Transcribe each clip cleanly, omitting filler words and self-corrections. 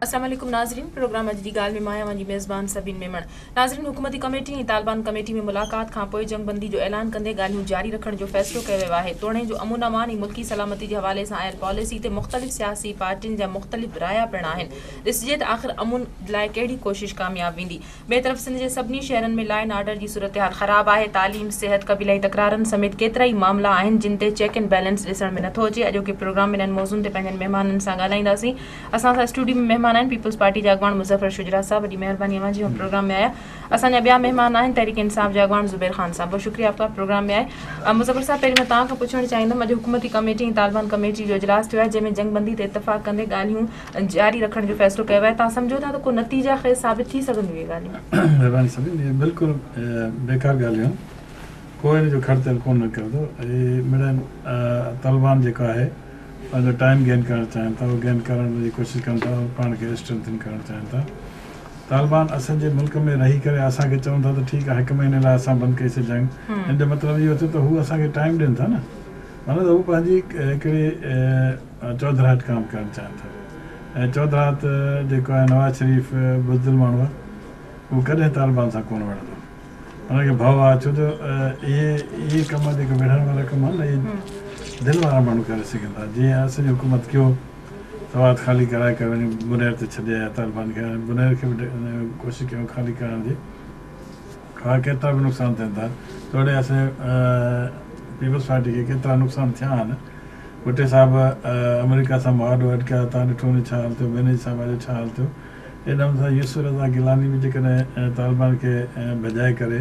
अस्सलाम वालेकुम नाज़रीन, प्रोग्राम अॼु जी ॻाल्हि में मां आहियां मुंहिंजी मेज़बान सबिन मेमण। नाज़रीन, हुकूमती कमेटी ऐं तालिबान कमेटी में मुलाक़ात खां पोइ जंगबंदी जो ऐलान कंदे ॻाल्हियूं जारी रखण जो फ़ैसिलो कयो वियो आहे। तोड़े जो अमन अमान ऐं मुल्की सलामती जे हवाले सां आयल पॉलिसी ते मुख़्तलिफ़ सियासी पार्टियुनि जा मुख़्तलिफ़ राया पिण आहिनि। ॾिसिजे त आख़िर अमन लाइ कहिड़ी कोशिश कामयाब वेंदी। ॿिए तरफ़ सिंध जे सभिनी शहरनि में लॉ एंड ऑर्डर जी सूरत हाल ख़राब आहे। तालीम, सिहत, क़बीलाई तकरारनि समेत केतिरा ई मामला आहिनि जिन ते चेक एंड बैलेंस ॾिसण में नथो अचे। अॼोके प्रोग्राम में इन्हनि मौज़ूअनि ते पंहिंजनि महिमाननि सां ॻाल्हाईंदासीं। असां सां स्टूडियो में महिमान आहिनि पीपल्स पार्टी जा अॻवान मुज़फ़र शुजरा साहब, वॾी महिरबानी अवां जी हम प्रोग्राम में आया। असांजा ॿिया महिमान आहिनि तहरीक इंसाफ़ जा अॻवान ज़ुबैर ख़ान साहब, बहुत शुक्रिया आपका प्रोग्राम में आए। मुज़फ़र साहब, पहिरीं मां तव्हां खां पुछणु चाहींदमि, अॼु हुकूमती कमेटी ऐं तालिबान कमेटी जो इजलास थियो आहे जंहिंमें जंगबंदी ते इतफ़ाक़ कंदे ॻाल्हियूं जारी रखण जो फ़ैसिलो कयो आहे। तव्हां सम्झो था त को नतीजा ख़ैर साबित थी सघंदियूं इहे ॻाल्हियूं? महिरबानी सभिनी, इहे बिल्कुलु बेकार ॻाल्हियूं आहिनि, कोई इन जो ख़र्चु कोन निकिरंदो। तालिबान जेको आहे पंहिंजो टाइम गेन करणु चाहिनि था, उहो गेन करण जी कोशिशि कनि था, पाण खे स्ट्रेंथन करणु चाहिनि था। तालिबान असांजे मुल्क में रही करे असांखे चवनि था त ठीकु आहे, 1 महीने लाइ असां बंदि कईसीं जंग। इन जो मतिलबु इहो थियो त हू असांखे टाइम ॾियनि था न, माना त हू पंहिंजी हिकिड़ी चौधराहट काम करणु चाहिनि था। ऐं चौधराहट जेको आहे नवाज़ शरीफ़ बुज़दिल माण्हू आहे, उहो कॾहिं तालिबान सां कोन वणंदो, हुनखे भउ आहे। छो जो इहे कम जेके विढ़ण वारा कम आहिनि न, इहे दिलि वारा माण्हू करे सघनि था। जीअं असांजी हुकूमत कयो, सवाद ख़ाली कराए करे वञी बुनैर ते छॾे आया तालिबान खे, बुनैर खे बि कोशिशि कयूं ख़ाली करण जी। केतिरा बि नुक़सान थियनि था, तोड़े असां पीपल्स पार्टी खे केतिरा नुक़सान थिया आहिनि। भुट्टे साहिब अमेरिका सां मुआदो अटकिया, तव्हां ॾिठो न छा हाल थियो, बेनज़ीर साहिब जो छा हाल थियो। एकदमि सां यूसुफ रज़ा गिलानी बि जेकॾहिं तालिबान खे भॼाए करे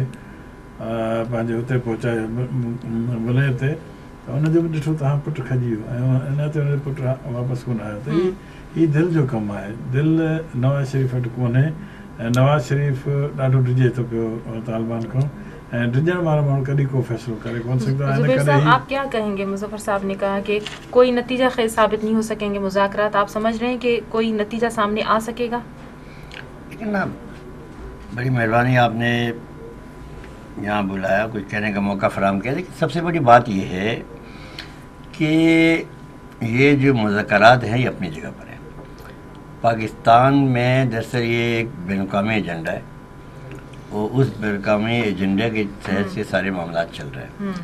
पंहिंजे हुते पहुचायो बुनैर ते, त हुनजो बि ॾिठो तव्हां पुटु खॼी वियो ऐं इन ते हुनजो पुटु वापसि कोन आयो। त हीअ दिलि जो कमु आहे। दिलि नवाज़ शरीफ़ वटि कोन्हे ऐं नवाज़ शरीफ़ ॾाढो डिॼे थो पियो तालिबान खां, ऐं डिॼण वारा माण्हू कॾहिं को फ़ैसिलो करे कोन सघंदा। आप क्या कहेंगे? मुज़फ़र साहब ने कहा कि कोई नतीजा खैर साबित नहीं हो सकेंगे मुज़ाकरात, आप समझ रहे हैं कि कोई नतीजा सामने आ सकेगा? लेकिन ना, बड़ी मेहरबानी आपने यहाँ बुलाया, कुछ कहने का मौका फराहम किया। लेकिन सबसे बड़ी बात यह है कि ये जो मुज़ाकरात हैं ये अपनी जगह पर है। पाकिस्तान में दरअसल ये एक बैनुक़ामी एजेंडा है और उस बैनुक़ामी एजेंडे के तहत से सारे मामला चल रहे हैं।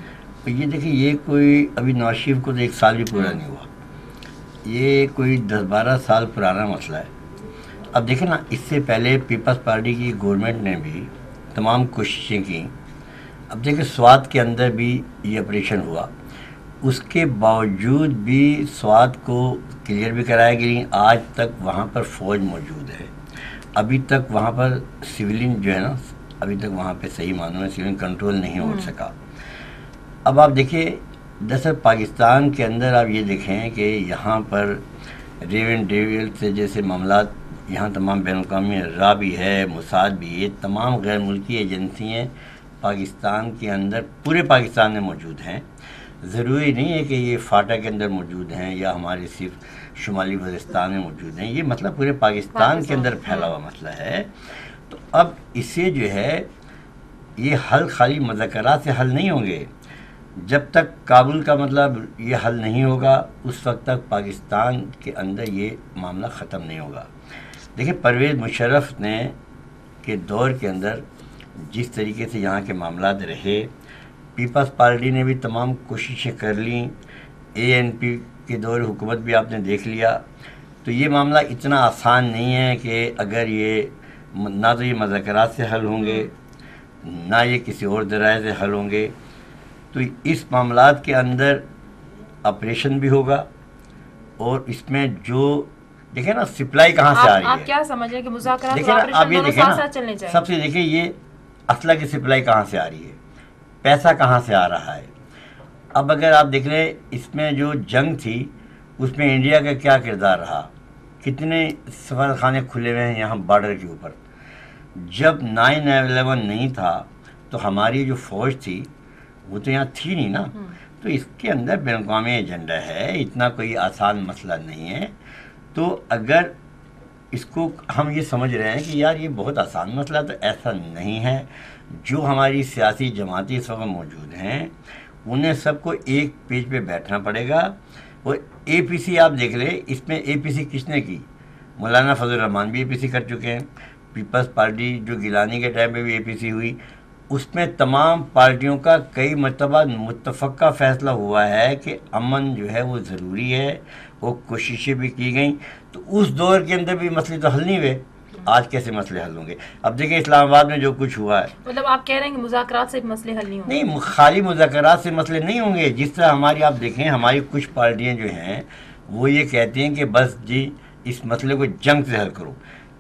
तो ये देखिए, ये कोई अभी नवाज़ शरीफ को तो 1 साल भी पूरा नहीं हुआ, ये कोई 10-12 साल पुराना मसला है। अब देखें ना, इससे पहले पीपल्स पार्टी की गवर्नमेंट ने भी तमाम कोशिशें की। अब देखिए, स्वात के अंदर भी ये ऑपरेशन हुआ, उसके बावजूद भी स्वात को क्लियर भी कराया कि नहीं, आज तक वहाँ पर फ़ौज मौजूद है। अभी तक वहाँ पर सिविलियन जो है ना, अभी तक वहाँ पे सही मानों में सिविलियन कंट्रोल नहीं हो सका। अब आप देखिए, दरअसल पाकिस्तान के अंदर आप ये देखें कि यहाँ पर रेवन डेविल से जैसे मामला, यहाँ तमाम बैनुक़ामी रा भी है, मोसाद भी है, तमाम गैर मुल्की एजेंसियाँ पाकिस्तान के अंदर, पूरे पाकिस्तान में मौजूद हैं। ज़रूरी नहीं है कि ये फाटा के अंदर मौजूद हैं या हमारे सिर्फ शुमाली वज़ीरिस्तान में मौजूद हैं, ये मतलब पूरे पाकिस्तान के अंदर फैला हुआ मसला है। तो अब इसे जो है, ये हल खाली मुज़ाकरात से हल नहीं होंगे। जब तक काबुल का मतलब ये हल नहीं होगा, उस वक्त तक पाकिस्तान के अंदर ये मामला ख़त्म नहीं होगा। देखिए, परवेज़ मुशर्रफ ने के दौर के अंदर जिस तरीके से यहाँ के मामलात रहे, पीपल्स पार्टी ने भी तमाम कोशिशें कर ली, ANP के दौर हुकूमत भी आपने देख लिया। तो ये मामला इतना आसान नहीं है कि अगर ये ना तो ये मुज़ाकरात से हल होंगे, ना ये किसी और ज़राए से हल होंगे। तो इस मामलात के अंदर ऑपरेशन भी होगा और इसमें जो देखें ना, सप्लाई कहाँ से आ रही है। आप क्या समझ रहे हैं कि मुज़ाकरात देखिए ना, आप ये देखें ना, चलने चाहिए? सबसे देखिए, ये असला की सप्लाई कहाँ से आ रही है, पैसा कहाँ से आ रहा है। अब अगर आप देख लें, इसमें जो जंग थी उसमें इंडिया का क्या किरदार रहा, कितने सफारतखाने खुले हुए हैं यहाँ बॉर्डर के ऊपर। जब 9/11 नहीं था तो हमारी जो फ़ौज थी वो तो यहाँ थी नहीं ना। तो इसके अंदर बैनुक़ामी एजेंडा है, इतना कोई आसान मसला नहीं है। तो अगर इसको हम ये समझ रहे हैं कि यार ये बहुत आसान मसला, तो ऐसा नहीं है। जो हमारी सियासी जमातें इस वक्त मौजूद हैं, उन्हें सबको एक पेज पे बैठना पड़ेगा। और APC आप देख लें, इसमें APC किसने की, مولانا فضل الرحمان بھی APC کر چکے ہیں. پیپلز پارٹی جو گیلانی کے ٹائم پہ بھی APC ہوئی, اس میں تمام پارٹیوں کا کئی مرتبہ متفقہ فیصلہ ہوا ہے کہ امن جو ہے وہ ضروری ہے, وہ کوششیں بھی کی گئیں. تو اس دور کے اندر بھی مسئلے تو حل نہیں ہوئے, آج کیسے مسئلے حل ہوں گے؟ اب دیکھیں اسلام آباد میں جو کچھ ہوا ہے, مطلب آپ کہہ رہے ہیں کہ مذاکرات سے مسئلے حل نہیں ہوں گے؟ نہیں, خالی مذاکرات سے مسئلے نہیں ہوں گے. جس طرح ہماری آپ دیکھیں, ہماری کچھ پارٹیاں جو ہیں وہ یہ کہتی ہیں کہ بس جی اس مسئلے کو جنگ سے حل کرو.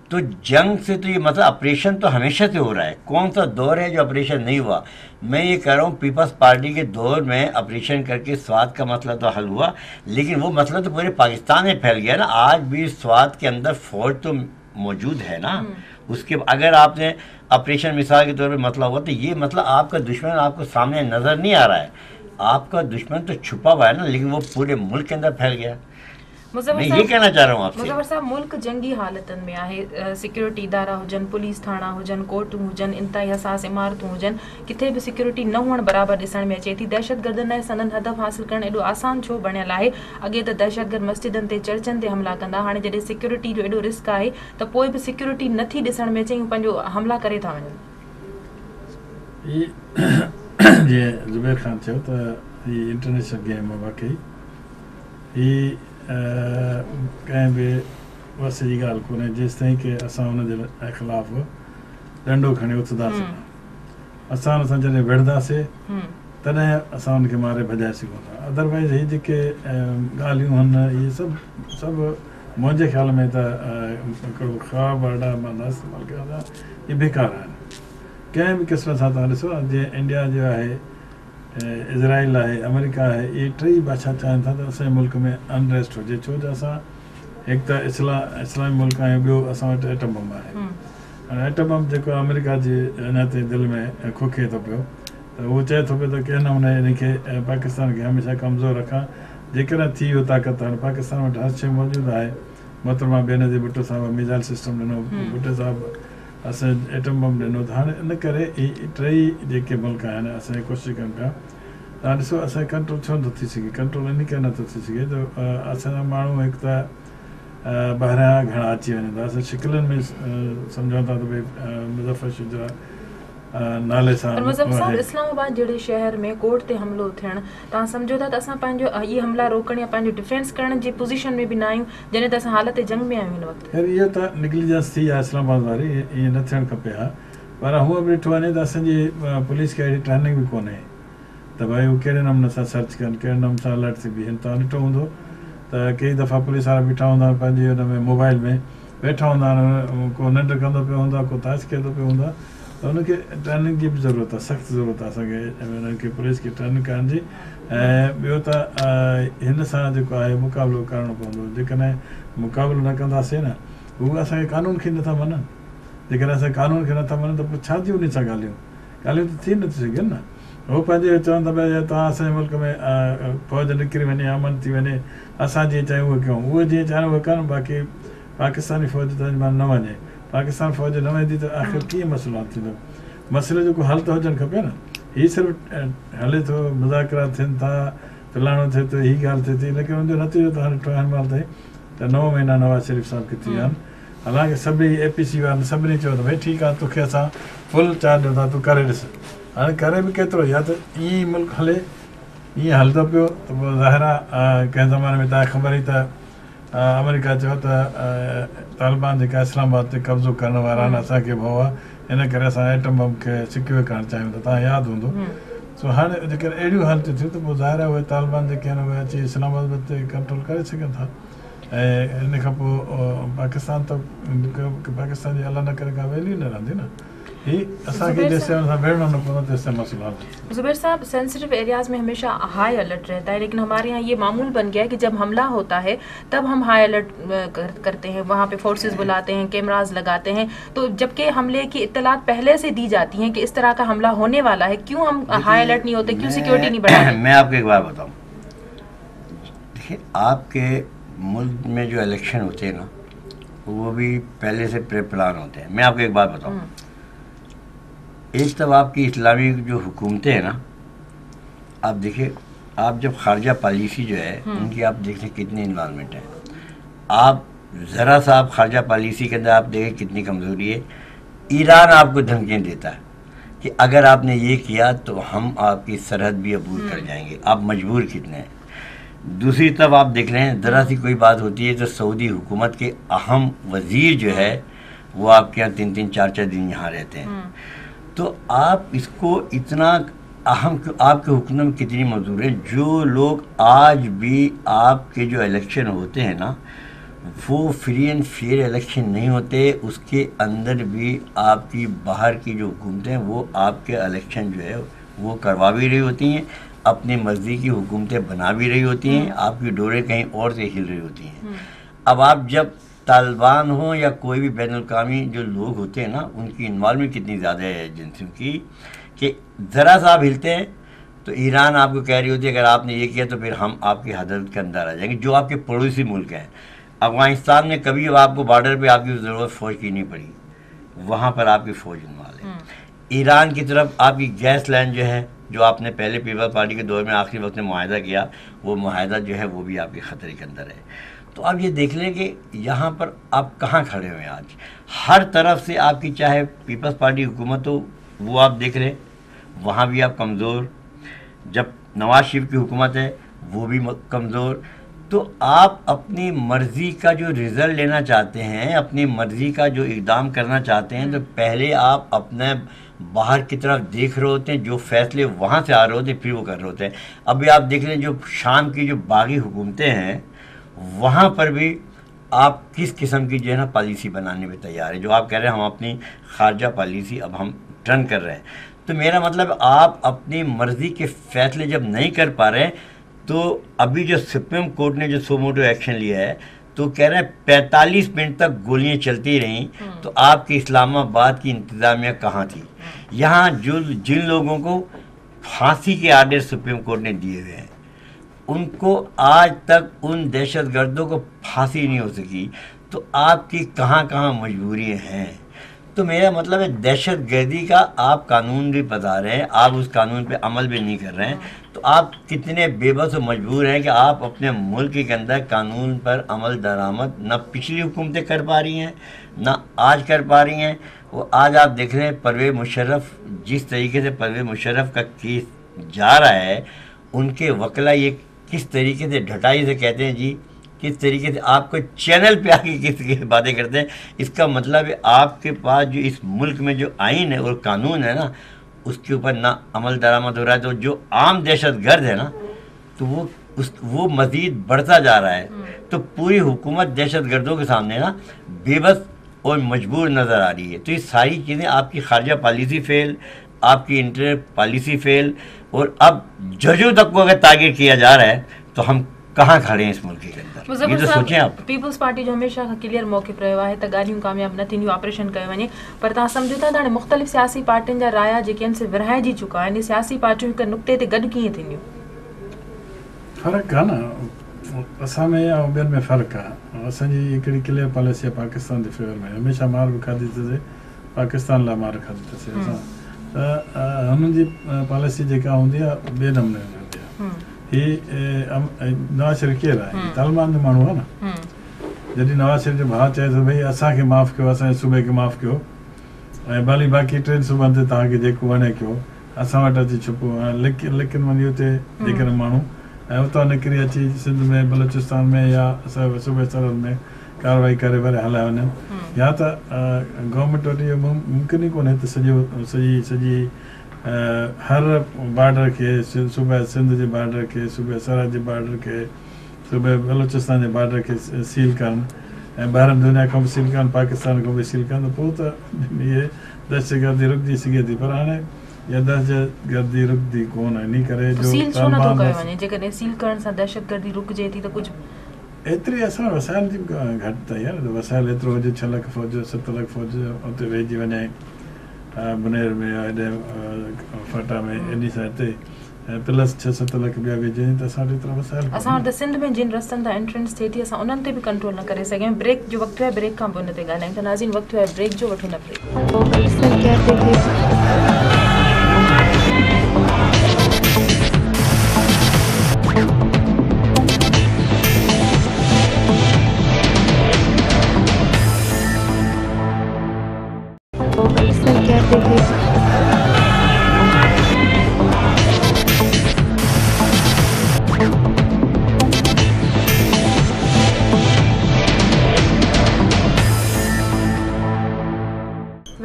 تو جنگ سے تو یہ مطلب آپریشن تو ہمیشہ سے ہو رہا ہے. کون سا دور ہے جو آپریشن نہیں ہوا؟ میں یہ کہہ رہا ہوں پیپلز پارٹی کے دور میں آپریشن کر کے سوات کا مسئلہ تو حل ہوا, لیکن وہ مسئلہ تو پورے پاکستان میں پھیل گیا نا. آج بھی سوات کے اندر فوج تو موجود ہے نا. اس کے اگر آپ نے آپریشن مثال کے طور پہ مسئلہ ہوا تو یہ مسئلہ آپ کا دشمن آپ کو سامنے نظر نہیں آ رہا ہے, آپ کا دشمن تو چھپا ہوا ہے نا, لیکن وہ پورے ملک کے اندر پھیل گیا. میں یہ کہنا چاہ رہا ہوں آپ سے. مظفر صاحب, ملک جنگی حالتن میں ہے. سیکورٹی ادارا ہوجن, پولیس تھانا ہوجن, کورٹوں ہوجن, انتہائی حساس عمارتوں ہوجن, کتنے بھی سیکورٹی نہ ہونے برابر ॾिसण में अचे थी. दहशत गर्दनि लाइ सनन हदफ़ हासिल करणु एॾो आसान छो बणियल आहे? अॻे त दहशत गर्द मस्जिदनि ते चर्चनि ते हमला कंदा, हाणे जॾहिं सिक्योरिटी जो एॾो रिस्क आहे त पोइ बि सिक्योरिटी नथी ॾिसण में अचे, पंहिंजो हमला करे था वञनि. जीअं ज़ुबैर ख़ान चयो त हीअ इंटरनेशनल गेम आहे वाकई. हीअ कंहिं बि वस जी ॻाल्हि कोन्हे जेसि ताईं की असां हुनजे ख़िलाफ़ु डंडो खणी उथंदासीं. असां हुन सां जॾहिं विढ़ंदासीं तॾहिं असां हुनखे मारे भॼाए सघूं था. अदरवाइज़ हीअ जेके ॻाल्हियूं आहिनि इहे सभु मुंहिंजे ख़्याल में त हिकिड़ो ख़्वाबु वर्ड मां न इस्तेमालु कयां था, इहे बेकार आहिनि. कंहिं बि क़िस्म सां तव्हां ॾिसो, जीअं इंडिया जो आहे, इज़राइल आहे, अमेरिका आहे, इहे टई बादशाह चाहिनि था त असांजे मुल्क में अनरेस्ट हुजे. छो जो असां हिकु त इस्लामी मुल्क आहियूं, ॿियो असां वटि एटम बम आहे. हाणे एटम बम जेको अमेरिका जी अञा ताईं दिलि में खोखे थो पियो, त उहो चए थो पियो त कंहिं नमूने इनखे पाकिस्तान खे हमेशह कमज़ोर रखां. जेकॾहिं थी वियो ताक़त, हाणे पाकिस्तान वटि हर शइ मौजूदु आहे. मोहतरमा बेनज़ीर भुट्टो साहिब मिज़ाइल सिस्टम ॾिनो, भुट्टो साहिब असां एटम बम ॾिनो. त हाणे इन करे इहे टई जेके मुल्क आहिनि असांजी कोशिशि कनि पिया. तव्हां ॾिसो असांखे कंट्रोल छो नथो थी सघे? कंट्रोल इन करे नथो थी सघे त असांजा माण्हू हिकु त ॿाहिरियां घणा अची वञनि था. असां शिकिलनि में सम्झूं था त भई मुज़फ़र शुजा नाले सां. मुज़फ़र साहब, इस्लामाबाद जहिड़े शहर में कोर्ट ते हमिलो थियणु, तव्हां सम्झो था त असां पंहिंजो इहे हमला रोकण या पंहिंजो डिफेंस करण जी पोज़ीशन में बि न आहियूं, जॾहिं त असां हालत जंग में आहियूं हिन वक़्तु? ख़ैर इहो त निगलिजेंस थी आहे इस्लामाबाद वारी, ईअं न थियणु खपे हा. पर हूअं बि ॾिठो वञे त असांजी पुलिस खे अहिड़ी ट्रेनिंग बि कोन्हे त भई हू कहिड़े नमूने सां सर्च कनि, कहिड़े नमूने सां अलर्ट थी बीहनि. तव्हां ॾिठो हूंदो त कई दफ़ा पुलिस वारा बीठा हूंदा आहिनि पंहिंजे हुन में मोबाइल में वेठा हूंदा आहिनि, को निंड कंदो पियो हूंदो आहे, को ताश खेॾंदो पियो हूंदो आहे. त हुनखे ट्रेनिंग जी बि ज़रूरत आहे, सख़्तु ज़रूरत आहे असांखे हुनखे पुलिस खे ट्रेनिंग करण जी. ऐं ॿियो त हिन सां जेको आहे मुक़ाबिलो करिणो पवंदो. जेकॾहिं मुक़ाबिलो न कंदासीं न, उहे असांखे कानून खे नथा मञनि. जेकॾहिं असां कानून खे नथा मञनि त पोइ छा जी उन सां ॻाल्हियूं त थी नथी सघनि न. उहो पंहिंजे चवनि था भई तव्हां असांजे मुल्क में फ़ौज निकिरी वञे, अमन थी वञे, असां जीअं चाहियूं उहे कयूं. उहे जीअं चाहिनि उहे कनि, बाक़ी पाकिस्तानी फ़ौज त न वञे. पाकिस्तान फ़ौज न वेंदी त आख़िर कीअं मसइलो हल थींदो? मसइले जो को हल त हुजणु खपे न. हीअ सिर्फ़ु हले थो, मुज़ाकरा थियनि था, फलाणो थिए थो, हीअ ॻाल्हि थिए थी, लेकिन हुनजो नतीजो त हाणे हिन महिल ताईं त 9 महीना नवाज़ शरीफ़ साहिब खे थी विया आहिनि. हालांकि सभई APC वारनि सभिनी चयो त भई ठीकु आहे, तोखे असां फुल चार्ज ॾियूं था, तूं करे ॾिस. हाणे करे बि केतिरो? या त ईअं ई मुल्क हले, ईअं हलंदो पियो त पोइ ज़ाहिर आहे कंहिं ज़माने में तव्हांखे ख़बर ई त अमेरिका चयो त तालिबान जेका इस्लामाबाद ते कब्ज़ो करण वारा आहिनि असांखे भउ आहे, इन करे असां एटम बम खे सिक्योर करणु चाहियूं था. तव्हां यादि हूंदो. सो हाणे जेकॾहिं अहिड़ियूं हालतूं थियूं त पोइ ज़ाहिर आहे उहे तालिबान जेके आहिनि उहे अची इस्लामाबाद ते कंट्रोल करे सघनि था. ऐं इन खां पोइ पाकिस्तान त पाकिस्तान जी अलाह न करे का वैल्यू न रहंदी न. ज़ुबैर साहब, सेंसिटिव एरियाज़ में हमेशा हाई अलर्ट रहता है, लेकिन हमारे यहाँ ये मामूल बन गया है कि जब हमला होता है तब हम हाई अलर्ट करते हैं, वहाँ पे फोर्सेस बुलाते हैं, कैमराज लगाते हैं. तो जबकि हमले की इत्तलात पहले से दी जाती हैं कि इस तरह का हमला होने वाला है, क्यों हम हाई अलर्ट नहीं होते, क्यों सिक्योरिटी नहीं बढ़ाते? मैं आपको एक बात बताऊँ, देखिए आपके मुल्क में जो इलेक्शन होते हैं ना, वो भी पहले से प्री प्लान होते हैं. मैं आपको एक बात बताऊँ, एक तब आपकी इस्लामी जो हुकूमतें हैं ना, आप देखिए, आप जब खारजा पॉलिसी जो है उनकी आप देखते कितनी इन्वॉल्वमेंट है. आप ذرا سا آپ خارجہ پالیسی کے اندر آپ دیکھیں کتنی کمزوری ہے. ایران آپ کو دھمکیاں دیتا ہے کہ اگر آپ نے یہ کیا تو ہم آپ کی سرحد بھی عبور کر جائیں گے. آپ مجبور کتنے ہیں. دوسری طرف آپ دیکھ رہے ہیں ذرا سی کوئی بات ہوتی ہے تو سعودی حکومت کے اہم وزیر جو ہے وہ آپ کے یہاں 3-3 4-4 دن یہاں رہتے ہیں. تو آپ اس کو اتنا اہم آپ کے حکم میں کتنی مزدور ہیں. جو لوگ آج بھی آپ کے جو الیکشن ہوتے ہیں نا وہ فری اینڈ فیئر الیکشن نہیں ہوتے. اس کے اندر بھی آپ کی باہر کی جو حکومتیں وہ آپ کے الیکشن جو ہے وہ کروا بھی رہی ہوتی ہیں, اپنی مرضی کی حکومتیں بنا بھی رہی ہوتی ہیں, آپ کی ڈوریں کہیں اور سے ہل رہی ہوتی ہیں. اب آپ جب طالبان ہوں یا کوئی بھی بین الاقوامی جو لوگ ہوتے ہیں نا ان کی انوالومنٹ کتنی زیادہ ہے ایجنسیوں کی کہ ذرا سا آپ ہلتے ہیں تو ایران آپ کو کہہ رہی ہوتی ہے اگر آپ نے یہ کیا تو پھر ہم آپ کی حدود کے اندر آ جائیں گے. جو آپ کے پڑوسی ملک ہیں, افغانستان میں کبھی آپ کو بارڈر پہ آپ کی ضرورت فوج کی نہیں پڑی, وہاں پر آپ کی فوج انوالو ہے. ایران کی طرف آپ کی گیس لائن جو ہے جو آپ نے پہلے پیپلز پارٹی کے دور میں آخری وقت میں معاہدہ کیا وہ معاہدہ جو ہے وہ بھی آپ کے خطرے کے اندر ہے. تو آپ یہ دیکھ لیں کہ یہاں پر آپ کہاں کھڑے ہوئے ہیں آج. ہر طرف سے آپ کی چاہے پیپلز پارٹی حکومت ہو وہ آپ دیکھ رہے ہیں وہاں بھی آپ کمزور, جب نواز شریف کی حکومت ہے وہ بھی کمزور. تو آپ اپنی مرضی کا جو رزلٹ لینا چاہتے ہیں, اپنی مرضی کا جو اقدام کرنا چاہتے ہیں تو پہلے آپ اپنے باہر کی طرف دیکھ رہے ہوتے ہیں, جو فیصلے وہاں سے آ رہے ہوتے ہیں پھر وہ کر رہے ہوتے ہیں. ابھی آپ دیکھ لیں جو شام کی جو باغی حکومتیں ہیں وہاں پر بھی آپ کس قسم کی جو ہے نا پالیسی بنانے میں تیار ہے. جو آپ کہہ رہے ہیں ہم اپنی خارجہ پالیسی اب ہم ٹرن کر رہے ہیں, تو میرا مطلب آپ اپنی مرضی کے فیصلے جب نہیں کر پا رہے ہیں تو ابھی جو سپریم کورٹ نے جو سو موٹو ایکشن لیا ہے تو کہہ رہے ہیں 45 منٹ تک گولیاں چلتی رہیں تو آپ کی اسلام آباد کی انتظامیہ کہاں تھی. یہاں جن لوگوں کو پھانسی کے آرڈر سپریم کورٹ نے دیے ہوئے ہیں ان کو آج تک ان دہشت گردوں کو پھانسی نہیں ہو سکی, تو آپ کی کہاں کہاں مجبوریاں ہیں. تو میرا مطلب ہے دہشت گردی کا آپ قانون بھی بتا رہے ہیں, آپ اس قانون پہ عمل بھی نہیں کر رہے ہیں, تو آپ کتنے بے بس و مجبور ہیں کہ آپ اپنے ملک کے اندر قانون پر عمل درآمد نہ پچھلی حکومتیں کر پا رہی ہیں نہ آج کر پا رہی ہیں. وہ آج آپ دیکھ رہے ہیں پرویز مشرف, جس طریقے سے پرویز مشرف کا کیس جا رہا ہے, ان کے وکلا یہ کس طریقے سے ڈھٹائی سے کہتے ہیں جی, کس طریقے سے آپ کو چینل پہ آ کے کس باتیں کرتے ہیں. اس کا مطلب ہے آپ کے پاس جو اس ملک میں جو آئین ہے اور قانون ہے نا اس کے اوپر نہ عمل درآمد ہو رہا ہے. تو جو عام دہشت گرد ہے نا تو وہ مزید بڑھتا جا رہا ہے. تو پوری حکومت دہشت گردوں کے سامنے نا بے بس اور مجبور نظر آ رہی ہے. تو یہ ساری چیزیں آپ کی خارجہ پالیسی فیل, آپ کی انٹر پالیسی فیل, اور اب ججوں تک کو اگر ٹارگیٹ کیا جا رہا ہے تو ہم کہاں کھڑے ہیں اس ملک کے اندر. یہ تو سوچیں آپ. پیپلز پارٹی جو ہمیشہ کلیئر موقف رہو ہے त ॻाल्हियूं कामयाब न थींदियूं ऑपरेशन कयो वञे, पर तव्हां सम्झो था त हाणे मुख़्तलिफ़ सियासी पार्टियुनि जा राया जेके आहिनि से विरहाइजी चुका आहिनि. सियासी पार्टियूं हिकु नुक़्ते ते गॾु कीअं थींदियूं? फ़र्क़ु आहे न, असां में ऐं ॿियनि में फ़र्क़ु आहे. असांजी हिकिड़ी क्लियर पॉलिसी आहे पाकिस्तान जे फेवर में, हमेशह मार बि खाधी अथसीं, पाकिस्तान लाइ मार खाधी अथसीं असां. त हुननि जी पॉलिसी जेका हूंदी आहे ॿिए नमूने हूंदी आहे. हीअ नवाज़ शरीफ़ केरु आहे? तालिबान जो माण्हू आहे न. जॾहिं नवाज़ शरीफ़ जो भाउ चए थो भई असांखे माफ़ु कयो, असांजे सूबे खे माफ़ु कयो, ऐं भली बाक़ी 3 सूबनि ते तव्हांखे जेको वणे कयो, असां वटि अची छुपो. लेकिन वञी हुते जेकॾहिं माण्हू ऐं उतां निकिरी अची सिंध में बलूचिस्तान में या सूबे सरहद में कार्रवाई करे वरी हलाए वञनि, या त गवर्नमेंट वटि इहो मुमकिन ई कोन्हे त सॼी हर बॉर्डर खे, सूबे सिंध जे बॉर्डर खे, सूबे सरहद जे बॉर्डर खे, सूबे बलूचिस्तान जे बॉर्डर खे सील कनि ऐं ॿाहिरि दुनिया खां बि सील कनि, पाकिस्तान खां बि सील कनि, त पोइ त इहे दहशतगर्दी रुकिजी सघे थी. पर हाणे इहा दहशतगर्दी रुकंदी कोन. इन करे जो सील छो नथो कयो वञे? जेकॾहिं सील करण सां दहशतगर्दी रुकिजे थी त कुझु एतिरी असां वसाइल जी घटि ताईं आहे न. वसाइल एतिरो हुजे 6 लख फ़ौज, 7 लख फ़ौज उते वेहिजी वञे बुनेर में या हेॾे फटा में, एॾी सां हिते प्लस 6-7 लख ॿिया वेहिजी वञे, त असां वटि एतिरा वसाइल. असां वटि सिंध में जिन रस्तनि तां एंट्रेंस थिए थी असां उन्हनि ते बि कंट्रोल न करे सघिया. ब्रेक जो वक़्तु आहे, ब्रेक खां पोइ उन ते ॻाल्हायूं. त नाज़रीन वक़्तु आहे ब्रेक जो, वठो न ब्रेक.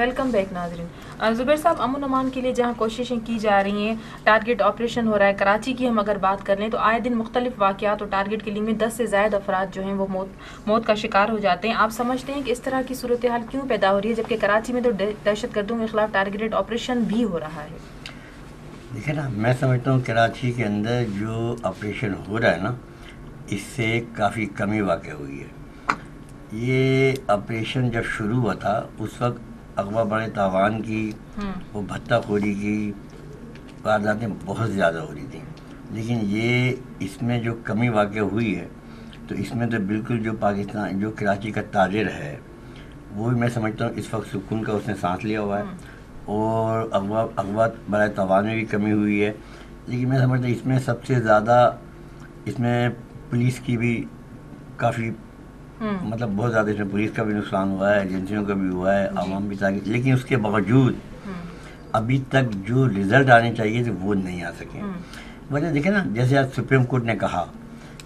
वेलकम बैक नाज़रीन। ज़ुबैर साहब, अमन अमान के लिए जहाँ कोशिशें की जा रही हैं, टारगेट ऑपरेशन हो रहा है, कराची की हम अगर बात कर लें तो आए दिन मुख्तलिफ वाक़यात और टारगेट किलिंग में 10 से ज़ायद अफराद जो हैं वो मौत का शिकार हो जाते हैं। आप समझते हैं कि इस तरह की सूरत हाल क्यों पैदा हो रही है, जबकि कराची में तो दहशतगर्दों के खिलाफ टारगेटेड ऑपरेशन भी हो रहा है? देखिए ना, मैं समझता हूँ कराची के अंदर जो ऑपरेशन हो रहा है ना, इससे काफ़ी कमी वाक़ हुई है। ये ऑपरेशन जब शुरू हुआ था उस वक्त अगवा बड़े तावान की वो भत्ताखोरी की वारदातें बहुत ज़्यादा हो रही थी, लेकिन ये इसमें जो कमी वाक़ हुई है तो इसमें तो बिल्कुल जो पाकिस्तान जो कराची का ताजिर है वो भी मैं समझता हूँ इस वक्त सुकून का उसने सांस लिया हुआ है, और अगवा बड़े तावान में भी कमी हुई है। लेकिन मैं समझता हूँ इसमें सबसे ज़्यादा इसमें पुलिस की भी काफ़ी मतलब बहुत ज़्यादा इसमें पुलिस का भी नुकसान हुआ है, एजेंसियों का भी हुआ है, आवाम भी ताकि, लेकिन उसके बावजूद अभी तक जो रिज़ल्ट आने चाहिए थे वो नहीं आ सके। वजह देखें ना, जैसे आज सुप्रीम कोर्ट ने कहा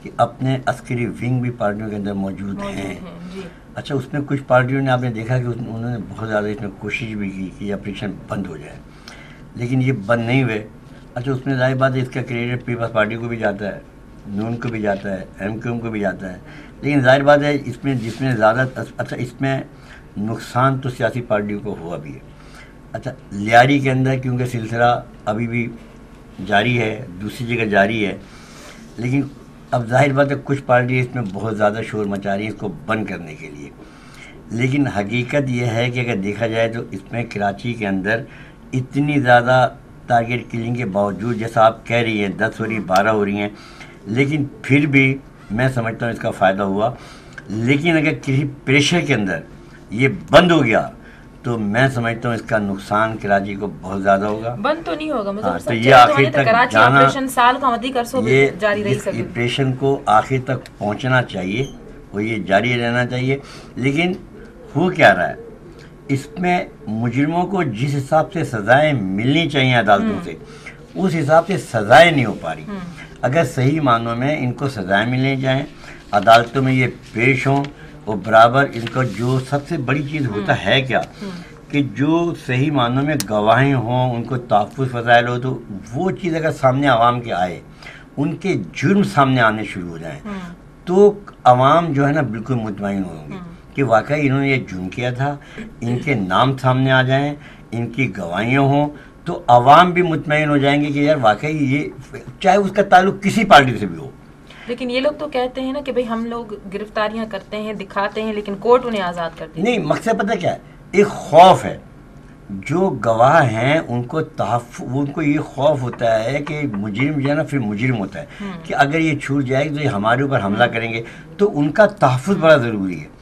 कि अपने अस्करी विंग भी पार्टियों के अंदर मौजूद हैं। अच्छा, उसमें कुछ पार्टियों ने आपने देखा कि उन्होंने बहुत ज़्यादा इसमें कोशिश भी की कि ऑपरेशन बंद हो जाए, लेकिन ये बंद नहीं हुए। अच्छा, उसमें ज़ाहिर बात है इसका क्रेडिट पीपल्स पार्टी को भी जाता है, नून को भी जाता है, MQM को भी जाता है, लेकिन जाहिर बात है इसमें जिसमें ज़्यादा अच्छा इसमें नुकसान तो सियासी पार्टियों को हुआ भी है। अच्छा, लियारी के अंदर क्योंकि सिलसिला अभी भी जारी है, दूसरी जगह जारी है, लेकिन अब जाहिर बात है कुछ पार्टी इसमें बहुत ज़्यादा शोर मचा रही है इसको बंद करने के लिए। लेकिन हकीकत यह है कि अगर देखा जाए तो इसमें कराची के अंदर इतनी ज़्यादा टारगेट किलिंग के बावजूद, जैसा आप कह रही हैं 10 हो रही 12 हो रही हैं, लेकिन फिर भी मैं समझता हूँ इसका फ़ायदा हुआ। लेकिन अगर किसी प्रेशर के अंदर ये बंद हो गया तो मैं समझता हूँ इसका नुकसान कराची को बहुत ज़्यादा होगा। बंद तो नहीं होगा, हाँ, तो ये आखिर तक जाना, ऑपरेशन साल का अधिक अरसों में जारी रह सके, ऑपरेशन को आखिर तक पहुँचना चाहिए, वो ये जारी रहना चाहिए। लेकिन हो क्या रहा है, इसमें मुजरिमों को जिस हिसाब से सज़ाएँ मिलनी चाहिए अदालतों से, उस हिसाब से सज़ाएँ नहीं हो पा रही। अगर सही मानों में इनको सज़ाएँ मिलनी जाएँ, अदालतों में ये पेश हों और बराबर इनको, जो सबसे बड़ी चीज़ होता है क्या कि जो सही मानों में गवाहें हों, उनको तहफ़्फ़ुज़ फ़ज़ाइल हो, तो वो चीज़ अगर सामने आवाम के आए, उनके जुर्म सामने आने शुरू हो जाएँ, तो आवाम जो है ना बिल्कुल मुतमईन होंगे कि वाकई इन्होंने ये जुर्म किया था, इनके नाम सामने आ जाएँ, इनकी गवाहियाँ हों, तो आवाम भी मुतमईन हो जाएंगे कि यार वाकई ये, चाहे उसका ताल्लुक किसी पार्टी से भी हो। लेकिन ये लोग तो कहते हैं ना कि भाई हम लोग गिरफ्तारियां करते हैं, दिखाते हैं, लेकिन कोर्ट उन्हें आज़ाद करती है। नहीं, मकसद पता क्या है, एक खौफ है, जो गवाह हैं उनको उनको ये खौफ होता है कि मुजरिम जो है ना फिर मुजरिम होता है कि अगर ये छूट जाएगी तो ये हमारे ऊपर हमला करेंगे, तो उनका तहफ़्फ़ुज़ बड़ा ज़रूरी है।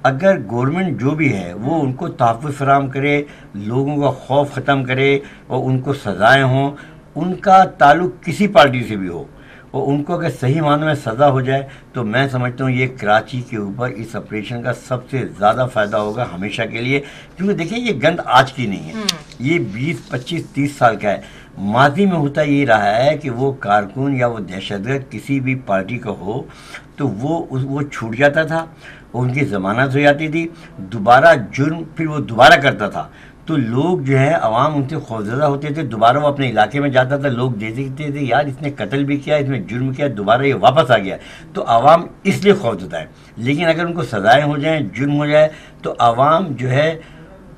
अगर गवर्नमेंट जो भी है वो उनको तहफ़्फ़ुज़ फराहम करे, लोगों का खौफ ख़त्म करे और उनको सज़ाएँ हों, उनका ताल्लुक़ किसी पार्टी से भी हो, और उनको अगर सही मानों में सज़ा हो जाए, तो मैं समझता हूँ ये कराची के ऊपर इस ऑपरेशन का सबसे ज़्यादा फ़ायदा होगा हमेशा के लिए। क्योंकि देखिए ये गंद आज की नहीं है, ये 20, 25, 30 साल का है। माजी में होता ये रहा है कि वो कारकुन या वो दहशतगर्द किसी भी पार्टी का हो तो वो छूट जाता था, उनकी ज़मानत हो जाती थी, दोबारा जुर्म फिर वो दोबारा करता था, तो लोग जो है अवाम उनसे खौफज़दा होते थे, दोबारा वो अपने इलाके में जाता था, लोग देखते थे यार इसने कत्ल भी किया, इसने जुर्म किया, दोबारा ये वापस आ गया, तो आवाम इसलिए खौफज़दा है। लेकिन अगर उनको सज़ाएँ हो जाएँ, जुर्म हो जाए, तो आवाम जो है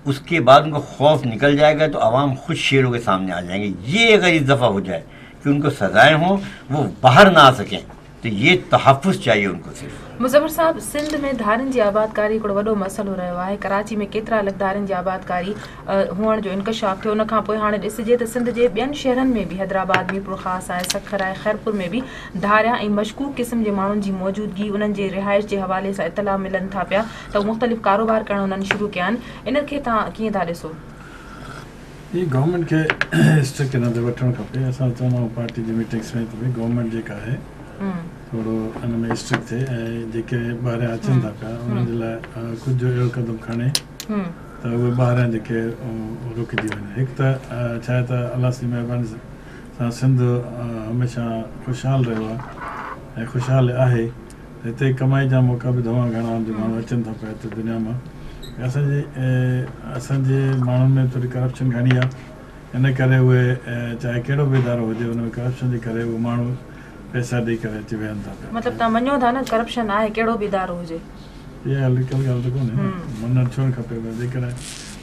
उसके बाद उनको खौफ निकल जाएगा, तो आवाम खुद शेरों के सामने आ जाएंगे। ये अगर इस दफ़ा हो जाए कि उनको सज़ाएँ हों, वो बाहर ना आ सकें, तो ये तहफ़्फ़ुज़ चाहिए उनको सिर्फ। मुज़फ़्फ़र साहब, सिंध में धारनि जी आबादकारी हिकिड़ो वॾो मसइलो रहियो आहे। कराची में केतिरा अलॻि धारनि जी आबादकारी हुअण जो इंकशाफ थियो। उन खां पोइ हाणे ॾिसिजे त सिंध जे ॿियनि शहरनि में बि, हैदराबाद में ख़ासि आहे, सखर आहे, खैरपुर में बि धारिया ऐं मशकूक क़िस्म जे माण्हुनि जी मौजूदगी, उन्हनि जे रिहाइश जे हवाले सां इतला मिलनि था पिया त मुख़्तलिफ़ कारोबार करणु उन्हनि शुरू कया आहिनि। इन खे तव्हां कीअं था ॾिसो? ये गवर्नमेंट खे स्ट्रिक्ट हिन ते वठणु खपे। असां चवंदा आहियूं पार्टी जी मीटिंग्स में त भई गवर्नमेंट जेका आहे थोरो हिन में स्ट्रिक्ट थिए ऐं जेके ॿाहिरियां अचनि था पिया उन्हनि जे लाइ कुझु अहिड़ो क़दम खणे त उहे ॿाहिरियां जेके रुकिजी वञे। हिकु त छा आहे त अलाह जी महिरबानी सां सिंध हमेशह ख़ुशहाल रहियो आहे ऐं ख़ुशहाल आहे। हिते कमाई जा मौक़ा बि तमामु घणा आहिनि जो माण्हू अचनि था पिया हिते दुनिया मां असांजे माण्हुनि में थोरी करप्शन घणी आहे, इन करे उहे चाहे कहिड़ो बि इदारो हुजे हुन में करप्शन जे करे उहे माण्हू पैसा ॾेई करे अची वेहनि था पिया। मतिलबु तव्हां मञो था न करप्शन आहे कहिड़ो बि इदारो हुजे? इहा लिकल ॻाल्हि त कोन्हे, मञणु छो न खपे, जेकॾहिं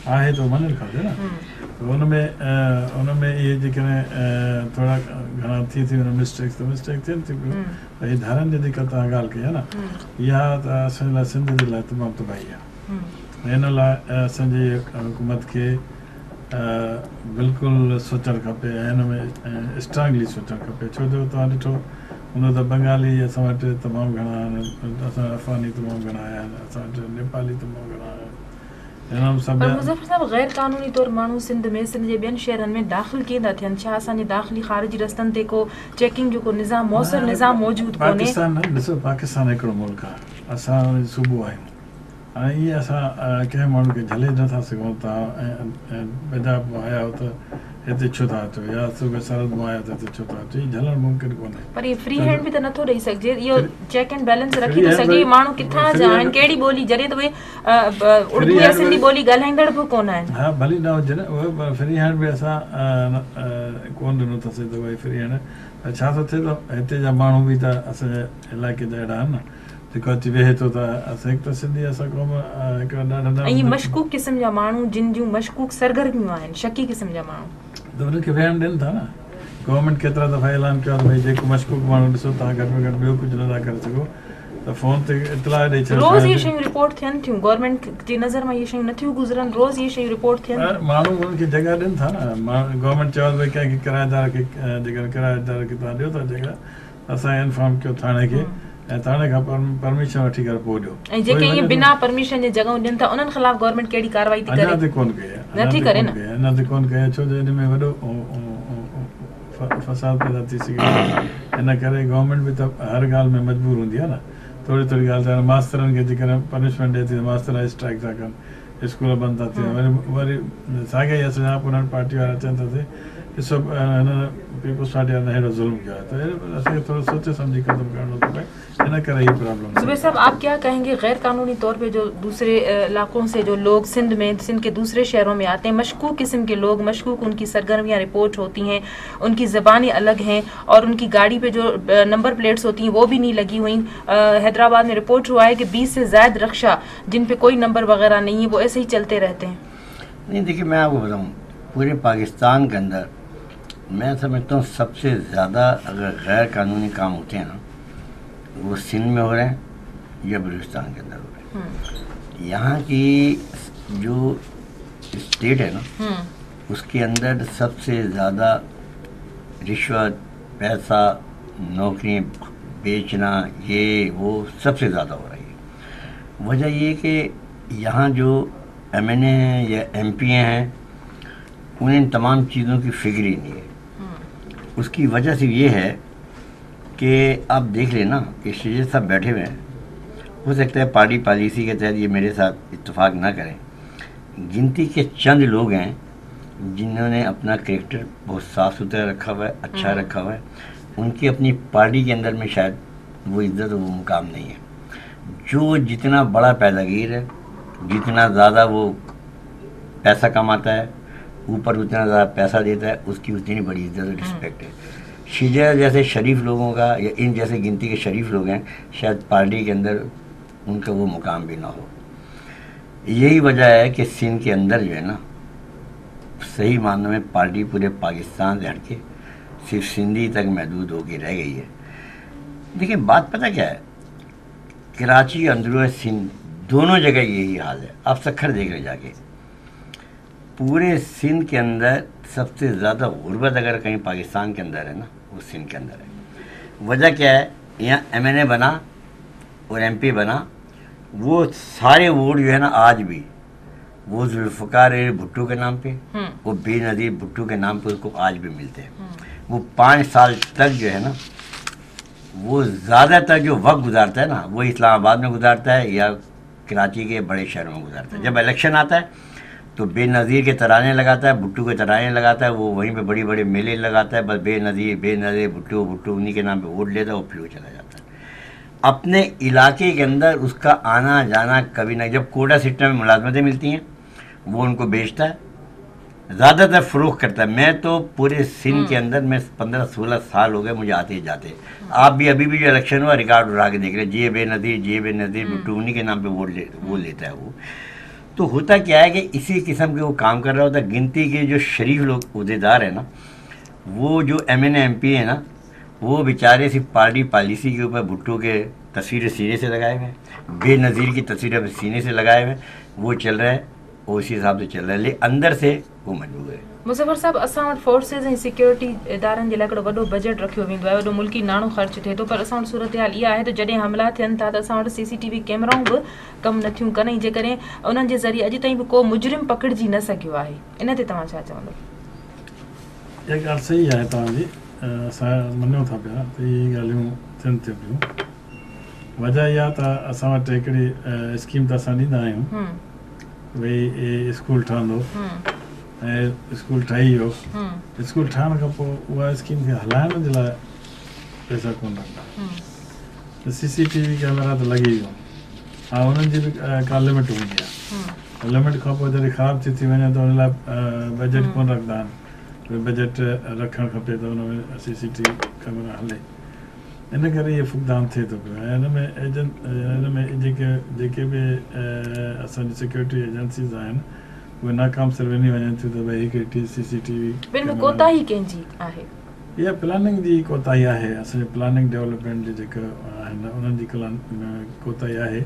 आहे त मञणु खपे न। त हुनमें इहे जेकॾहिं थोरा घणा थी हुन मिस्टेक्स त मिस्टेक थियनि थियूं पियूं। भई धारनि जी जेका तव्हां ॻाल्हि कई आहे न, इहा त असांजे लाइ सिंध जे लाइ तमामु तबाही आहे। हिन लाइ असांजी हुकूमत खे बिल्कुलु सोचणु खपे ऐं हिन में स्ट्रांगली सोचणु खपे। छो जो तव्हां ॾिठो हूंदो त बंगाली असां वटि तमामु घणा आहिनि, असां अफ़गानी तमामु घणा आया आहिनि, असां वटि नेपाली तमामु घणा आहिनि। पर मुज़फ़र साहब, गैर क़ानूनी तौर माण्हू सिंध जे ॿियनि शहरनि में दाख़िल कीअं था थियनि? छा असांजे दाख़िली ख़ारिजी रस्तनि ते को चेकिंग जो को निज़ाम मौसर निज़ाम मौजूदु कोन्हे? पाकिस्तान न, ॾिसो पाकिस्तान हिकिड़ो मुल्क आहे, असां सूबो आहियूं। हाणे इहे असां कंहिं माण्हू खे झले नथा सघूं था ऐं पंजाब मां आया हो त हिते छो था अचो, या सूबे सरहद मां आया त हिते छो था अचो, इहे झलणु मुमकिन कोन्हे। पर इहे फ्री हैंड बि त नथो ॾेई सघिजे, इहो चेक एंड बैलेंस रखी थो सघे माण्हू किथां जा आहिनि, कहिड़ी ॿोली, जॾहिं त उहे उर्दू या सिंधी ॿोली ॻाल्हाईंदड़ बि कोन आहिनि। हा भली न हुजे न, उहे फ्री हैंड बि असां कोन ॾिनो अथसीं त भई फ्री हैंड। छा थो थिए त हिते जा माण्हू बि त असांजे इलाइक़े जा अहिड़ा आहिनि न जेको अची वेहे थो त असां हिकु त सिंधी असां क़ौम हिकिड़ा ॾाढा ऐं मशकूक क़िस्म जा माण्हू जिन जूं मशकूक सरगर्मियूं आहिनि, शकी क़िस्म जा माण्हू, त उन्हनि खे वेहण ॾियनि था न। गवर्नमेंट केतिरा दफ़ा ऐलान कयो आहे त भई जेको मशकूक माण्हू ॾिसो तव्हां घटि में घटि ॿियो कुझु नथा करे सघो त फ़ोन ते इतलाह ॾेई छॾो। रोज़ इहे शयूं रिपोर्ट थियनि थियूं, गवर्नमेंट जी नज़र मां इहे शयूं नथियूं गुज़रनि, रोज़ इहे शयूं रिपोर्ट थियनि। माण्हू उन्हनि खे जॻह ॾियनि था न। गवर्नमेंट चयो भई कंहिंखे किराएदार खे, जेकर किराएदार खे तव्हां ॾियो था जॻह, असां इंफॉर्म कयो थाणे खे ऐं थाणे खां परमिशन वठी करे पोइ ॾियो। ऐं जेके ईअं बिना परमिशन जे जॻहूं ॾियनि था उन्हनि ख़िलाफ़ गवर्नमेंट कहिड़ी कार्रवाई थी करे? अञा त कोन कई आहे, नथी करे न, अञा त कोन कई आहे, छो जो हिन में वॾो फसाद पैदा थी सघे। हिन करे गवर्नमेंट बि त हर ॻाल्हि में मजबूर हूंदी आहे न। थोरी थोरी ॻाल्हि ते मास्तरनि खे जेकॾहिं पनिशमेंट ॾिए थी त मास्तर स्ट्राइक था कनि, स्कूल बंदि था थियनि, वरी साॻिए ई असांजा पुराणी पार्टी वारा अचनि था ॾिसो हिन पीपुल्स पार्टी वारनि अहिड़ो ज़ुल्म किया है, तो असांखे थोरो सोचे समझी कदम करणो थो पए, हिन करे ही प्रॉब्लम। ज़ुबैर साहब, आप क्या कहेंगे गैर कानूनी तौर पे जो दूसरे इलाकों से जो लोग सिंध के दूसरे शहरों में आते हैं, मशकूक किस्म के लोग, मशकूक उनकी सरगर्मियाँ रिपोर्ट होती हैं, उनकी ज़बानें अलग हैं और उनकी गाड़ी पे जो नंबर प्लेट्स होती हैं वो भी नहीं लगी हुई। हैदराबाद में रिपोर्ट हुआ है कि 20 से ज़ायद रक्शा जिन पे कोई नंबर वगैरह नहीं है वो ऐसे ही चलते रहते हैं। नहीं, देखिए मैं आपको बताऊँ, पूरे पाकिस्तान के अंदर मैं समझता हूँ सबसे ज़्यादा अगर गैर कानूनी काम होते हैं ना, वो सिंध में हो रहे हैं या बलूचिस्तान के अंदर हो रहे हैं। यहाँ की जो स्टेट है ना, उसके अंदर सबसे ज़्यादा रिश्वत, पैसा, नौकरी बेचना, ये वो सबसे ज़्यादा हो रही है। वजह ये कि यहाँ जो MNA हैं या MP हैं, उन्हें इन तमाम चीज़ों की फिक्र ही नहीं है। उसकी वजह से ये है कि आप देख लेना कि शेर साहब बैठे हुए हैं, हो सकता है पार्टी पॉलिसी के तहत ये मेरे साथ इत्तेफाक ना करें, गिनती के चंद लोग हैं जिन्होंने अपना कैरेक्टर बहुत साफ़ सुथरा रखा हुआ है, अच्छा रखा हुआ है, उनकी अपनी पार्टी के अंदर में शायद वो इज़्ज़त वो मुकाम नहीं है। जो जितना बड़ा पैदागीर है, जितना ज़्यादा वो पैसा कमाता है, ऊपर उतना ज़्यादा पैसा देता है, उसकी उतनी बड़ी इज्जत और रिस्पेक्ट है। शिजा जैसे शरीफ लोगों का या इन जैसे गिनती के शरीफ लोग हैं, शायद पार्टी के अंदर उनका वो मुकाम भी ना हो। यही वजह है कि सिंध के अंदर जो है ना, सही मानने में पार्टी पूरे पाकिस्तान से हट के सिर्फ सिंधी तक महदूद होकर रह गई है। देखिए बात पता क्या है, कराची, अंदरूनी सिंध, दोनों जगह यही हाल है। आप सखर देख रहे जाके, पूरे सिंध के अंदर सबसे ज़्यादा गुर्बत अगर कहीं पाकिस्तान के अंदर है ना, वो सिंध के अंदर है। वजह क्या है, यहाँ MNA बना और MP बना, वो सारे वोट जो है ना आज भी वो जुल्फ़िकार भुट्टो के नाम पे, वो बेनज़ीर भुट्टो के नाम पे उसको आज भी मिलते हैं। वो 5 साल तक जो है ना, वो ज़्यादातर जो वक्त गुजारता है ना, वो इस्लामाबाद में गुजारता है या कराची के बड़े शहरों में गुजारता है। जब इलेक्शन आता है तो बेनज़ीर के तराने लगाता है, भुट्टो के तराने लगाता है, वो वहीं पे बड़ी बड़े मेले लगाता है, बस बेनज़ीर बेनज़ीर भुट्टो भुट्टो उन्हीं के नाम पे वोट लेता है और फिर वो चला जाता है। اپنے علاقے کے اندر اس کا آنا جانا کبھی نہ، جب کوٹا سسٹم میں ملازمتیں ملتی ہیں وہ ان کو بیچتا ہے، زیادہ تر فروخت کرتا ہے. میں تو پورے سندھ کے اندر میں 15-16 سال ہو گئے مجھے آتے ہی جاتے. آپ بھی ابھی بھی جو الیکشن ہوا ریکارڈ اٹھا کے دیکھ رہے، جی بے نظیر بٹو انہیں کے نام پہ ووٹ لیتا ہے وہ. تو ہوتا کیا ہے کہ اسی قسم کے وہ کام کر رہا ہوتا ہے. گنتی کے جو شریف لوگ عہدیدار ہیں نا، وہ جو M an A M P ہیں نا، وہ بیچارے صرف پارٹی پالیسی کے اوپر بھٹو کے تصویریں سینے سے لگائے ہوئے ہیں، بے نظیر کی تصویریں سینے سے لگائے ہوئے ہیں، وہ چل رہا ہے، وہ اسی حساب سے چل رہا ہے، لیکن اندر سے وہ مجبور ہے. مظفر صاحب، اساں وٹ فورسز ऐं सिक्योरिटी इदारनि जे लाइ हिकिड़ो वॾो बजट रखियो वेंदो आहे, वॾो मुल्की नाणो ख़र्च थिए थो, पर असां वटि सूरत हाल इहा आहे त जॾहिं हमला थियनि था त असां वटि CCTV कैमराऊं बि कमु नथियूं कनि, ऐं जेकॾहिं उन्हनि जे ज़रिए अॼु ताईं बि को मुजरिम पकड़िजी न सघियो आहे. इन ते तव्हां छा चवंदो? इहा ॻाल्हि सही आहे तव्हांजी. असां मञूं था पिया त इहे ॻाल्हियूं थियनि थियूं पियूं. वजह इहा त असां वटि हिकिड़ी स्कीम त असां ॾींदा आहियूं, भई स्कूल ठहंदो ऐं स्कूल ठही वियो. स्कूल ठहण खां पोइ उहा स्कीम खे हलाइण जे लाइ पैसा कोन लॻंदा. त CCTV कैमरा त लॻी वियो, हा उन्हनि जी बि का लिमिट हूंदी आहे. लिमिट खां पोइ जॾहिं ख़राबु थी वञे त हुन लाइ बजट कोन रखंदा आहिनि. बजट रखणु खपे त हुन में CCTV कैमरा हले. इन करे इहो फुक़दान थिए थो पियो. ऐं हिन में जेके बि असांजी सिक्योरिटी एजेंसीज़ आहिनि उहे नाकाम सिर वञी वञनि थियूं त भई हिकिड़ी CCTV कोताही कंहिंजी आहे? इहा प्लानिंग जी कोताही आहे. असांजे प्लानिंग डेवलपमेंट जे जेका आहिनि उन्हनि जी कोताही आहे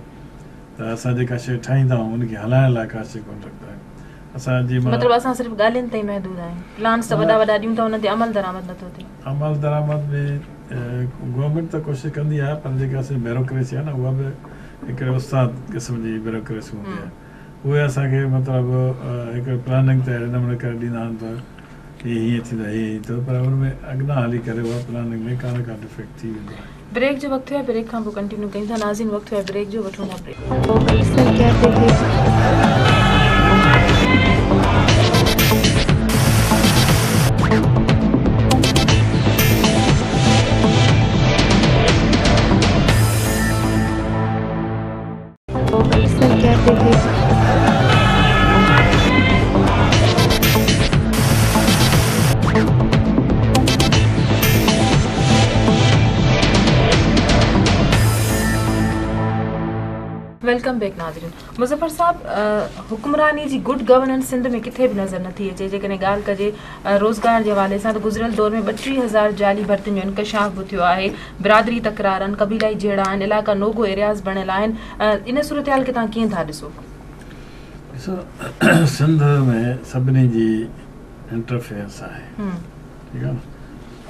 त असां जेका शइ ठाहींदा आहियूं उनखे हलाइण लाइ का शइ कोन रखंदा आहियूं. असांजी मतिलबु असां सिर्फ़ु ॻाल्हियुनि ताईं महदूद आहियूं, प्लान्स त वॾा वॾा ॾियूं था, हुन ते अमल दरामद नथो थिए. अमल दरामद में गवर्नमेंट त कोशिशि कंदी आहे, पर जेका असांजी ब्यूरोक्रेसी आहे न उहा बि हिकिड़े उस्ताद क़िस्म जी ब्यूरोक्रेसी हूंदी आहे. उहे असांखे मतिलबु हिकिड़े प्लानिंग ते अहिड़े नमूने करे ॾींदा आहिनि त हीअं थींदो आहे हीअं थींदो, पर हुन में अॻियां हली करे उहा प्लानिंग में का न का डिफेक्ट थी वेंदो आहे. ब्रेक जो वक़्तु आहे, ब्रेक खां पोइ कंटिन्यू कयूं था. नाज़रीन, वक़्तु आहे ब्रेक जो, वठूं था ब्रेक. वेलकम बैक नाज़रीन. मुज़फ़र साहब, हुक्मरानी जी गुड गवर्नेंस सिंध में किथे भी नज़र नथी अचे. जेकॾहिं ॻाल्हि कजे रोज़गार जे हवाले सां त गुज़िरियल दौर में 32,000 जाली भर्तियुनि जो इंकशाफ बि थियो आहे. बिरादरी तकरार आहिनि, क़बीलाई जहिड़ा आहिनि, इलाइक़ा नोगो एरियाज़ बणियल आहिनि. इन सूरत हाल खे तव्हां कीअं था ॾिसो? ॾिसो, सिंध में सभिनी जी इंटरफेरेंस आहे, ठीकु आहे न.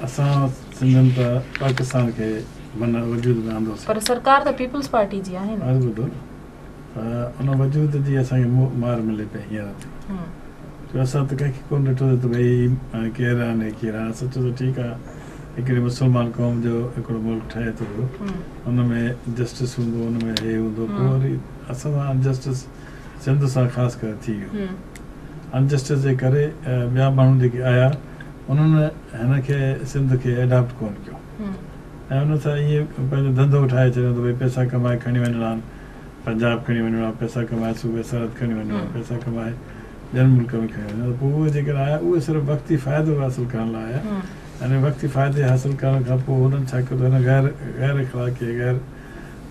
असां सिंधनि त पाकिस्तान खे माना वजूद में आंदोसीं, पर सरकार त पीपल्स पार्टी जी आहे न. ॿुधो, उन वजूद जी असांखे मार मिले पई हींअर थी. छो असां त कंहिंखे कोन ॾिठो त भई केरु आहे न केरु आहे. सचो त ठीकु आहे, हिकिड़ी मुस्लमान क़ौम जो हिकिड़ो मुल्क ठहे थो, हुन में जस्टिस हूंदो, हुन में हे हूंदो. पोइ वरी असां सां अनजस्टिस सिंध सां ख़ासि करे थी वियो. अनजस्टिस जे करे ॿिया माण्हू जेके आया उन्हनि हिन खे सिंध खे एडॉप्ट कोन कयो ऐं हुन सां ईअं पंहिंजो धंधो ठाहे छॾियो त भई पैसा कमाए खणी वञिणा आहिनि, पंजाब खणी वञिणो आहे, पैसा कमाए सूबे सरहद खणी वञिणो आहे, पैसा कमाए ॿियनि मुल्क में खणी वञिणो. पोइ उहे जेके आया उहे सिर्फ़ु वक़्ती फ़ाइदो हासिलु करण लाइ आया. यानी वक़्ती फ़ाइदे हासिलु करण खां पोइ हुननि छा कयो त हिन गैर इख़लाक़ी गैर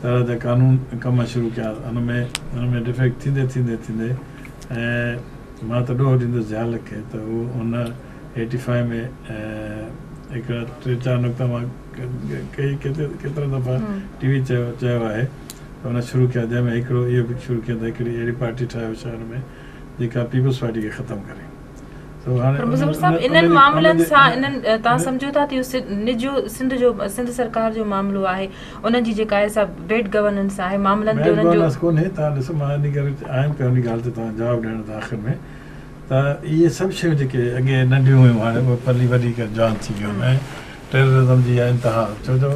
तरह जा कानून कम शुरू कया. हुन में डिफेक्ट थींदे ऐं मां त ॾोह ॾींदुसि ज़ाल खे त उहो हुन 85 में हिकिड़ा 3-4 नुक़्ता मां केतिरा दफ़ा TV चयो आहे त हुन शुरू कया, जंहिंमें हिकिड़ो इहो बि शुरू कयो त हिकिड़ी अहिड़ी पार्टी ठाहियो शहर में जेका पीपल्स पार्टी खे ख़तमु करे. इन्हनि मामलनि सां तव्हां सम्झो था त सिंध सरकार जो मामिलो आहे, उनजी जेका आहे सा बेड गवर्नेंस आहे, मामलनि ते उन्हनि जो कोन्हे. तव्हां ॾिसो, मां इन करे आहियां पियो उन ॻाल्हि ते तव्हां जवाबु ॾियण था आख़िर में त इहे सभु शयूं जेके अॻे नंढियूं हुयूं हाणे उहे पली वॾी करे जान थी वियूं ऐं टेररिज़म जी इंतिहा. छो जो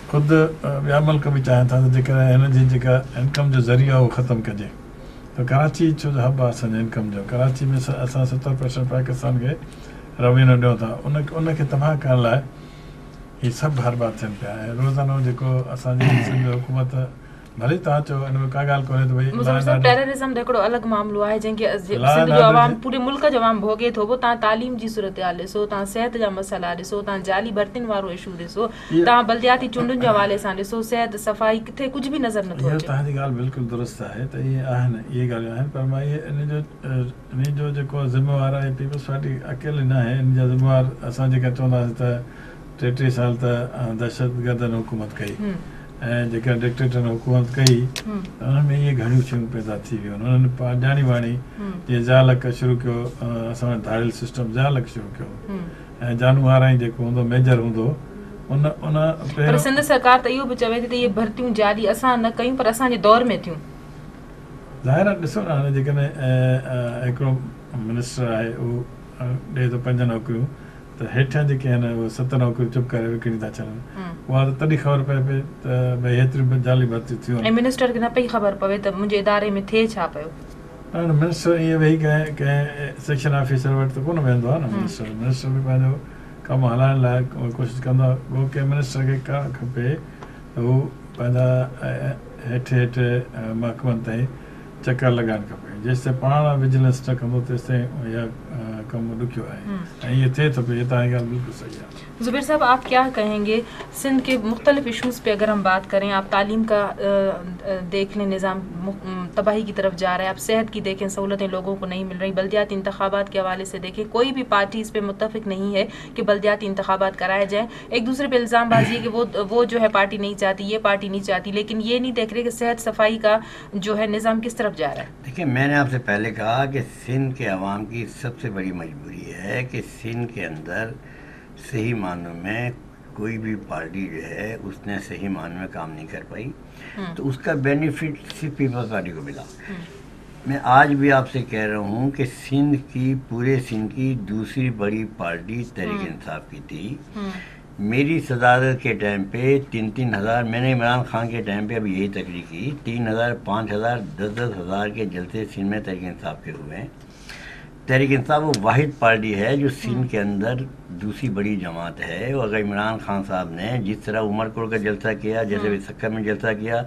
ख़ुदि ॿिया मुल्क बि चाहिनि था त जेकॾहिं हिन जी जेका इनकम जो ज़रियो आहे उहो ख़तमु कजे. त कराची छो जो हब आहे असांजे इनकम जो, कराची में असां 70% पाकिस्तान खे रवीनो ॾियूं था. उनखे तबाह करण लाइ ये सभु हर बार थियनि पिया ऐं रोज़ानो जेको असांजी सिंध हुकूमत भले तव्हां चओ हिन में का ॻाल्हि कोन्हे त भई मुज़फ़्फ़र साहब टेररिज़म त हिकिड़ो अलॻि मामिलो आहे जंहिंखे सिंध जो आवाम पूरे मुल्क जो आवाम भोगे थो। पोइ तव्हां तालीम जी सूरत हाल ॾिसो, तव्हां सिहत जा मसइला ॾिसो, तव्हां जाली भर्तियुनि वारो इशू ॾिसो, तव्हां बलदियाती चूंडुनि जे हवाले सां ॾिसो, सिहत सफ़ाई किथे कुझु बि नज़र नथो अचे। तव्हांजी ॻाल्हि बिल्कुलु दुरुस्त आहे त इहे आहिनि, इहे ॻाल्हियूं आहिनि, पर मां इन जो जेको ज़िम्मेवार आहे पीपल्स पार्टी अकेली न आहे। इन जा ज़िम्मेवार असां जेका चवंदासीं त 33 साल त दहशतगर्दनि हुकूमत कई ऐं जेका डिक्टेटर हुकूमत कई त उन्हनि में इहे घणियूं शयूं पैदा थी वियूं। उन्हनि ॼाणी वाणी जीअं ज़ालक शुरू कयो, असां वटि धाड़ियल सिस्टम ज़ालक शुरू कयो ऐं जानू हाराई जेको हूंदो मेजर हूंदो उन पर सिंध सरकार त इहो बि चवे थी त इहे भर्तियूं जारी असां न कयूं पर असांजे दौर में थियूं। ज़ाहिर आहे ॾिसो न हाणे जेकॾहिं हिकिड़ो मिनिस्टर आहे उहो ॾिए थो 5 नौकरियूं त हेठियां जेके आहिनि उहे 7 नौकरियूं चुप करे विकिणी था छॾनि। उहा त तॾहिं ख़बर पए पई त भई हेतिरियूं जाली भर्तियूं थियूं ऐं मिनिस्टर खे न पई ख़बर पवे त मुंहिंजे इदारे में थिए छा पियो। मिनिस्टर ईअं वेही कंहिं सेक्शन ऑफिसर वटि त कोन वेंदो आहे न। मिनिस्टर बि पंहिंजो कमु हलाइण लाइ कोशिशि कंदो आहे। उहो कंहिं मिनिस्टर खे का खपे त हू पंहिंजा हेठि महकमनि ताईं चकर लॻाइणु खपे। जेसिताईं पाण विजिलेंस न कंदो तेसिताईं इहा कमु ॾुखियो आहे ऐं इहे थिए थो पियो। ये तव्हांजी ॻाल्हि बिल्कुलु सही है। ज़ुबैर साहब, आप क्या कहेंगे सिंध के मुख्तलिफ इशूज़ पे अगर हम बात करें, आप तालीम का देख लें, निज़ाम तबाही की तरफ जा रहा है, आप सेहत की देखें, सहूलतें लोगों को नहीं मिल रही, बल्दियाती इंतखाबात के हवाले से देखें, कोई भी पार्टी इस पे मुत्तफिक नहीं है कि बल्दियाती इंतखाबात कराए जाएँ। एक दूसरे पे इल्ज़ाम बाजी है कि वो जो है पार्टी नहीं चाहती, ये पार्टी नहीं चाहती, लेकिन ये नहीं देख रहे कि सेहत सफाई का जो है निज़ाम किस तरफ जा रहा है। देखिए, मैंने आपसे पहले कहा कि सिंध के अवाम की सबसे बड़ी मजबूरी है कि सिंध के अंदर सही मानों में कोई भी पार्टी जो है उसने सही मानों में काम नहीं कर पाई, तो उसका बेनिफिट सिर्फ पीपल्स पार्टी को मिला। मैं आज भी आपसे कह रहा हूँ कि पूरे सिंध की दूसरी बड़ी पार्टी तहरीक इंसाफ की थी। मेरी सदारत के टाइम पे 3-3 हज़ार, मैंने इमरान खान के टाइम पे अभी यही तकरीर की, 3,000, 5,000, 10-10 हज़ार के जलसे सिंध में तहरीक इंसाफ के हुए हैं। तहरीक इंसाफ वो वाहिद पार्टी है जो सिंध के अंदर दूसरी बड़ी जमात है। और अगर इमरान खान साहब ने जिस तरह उमरकोट का जलसा किया, जैसे विसक्कर में जलसा किया,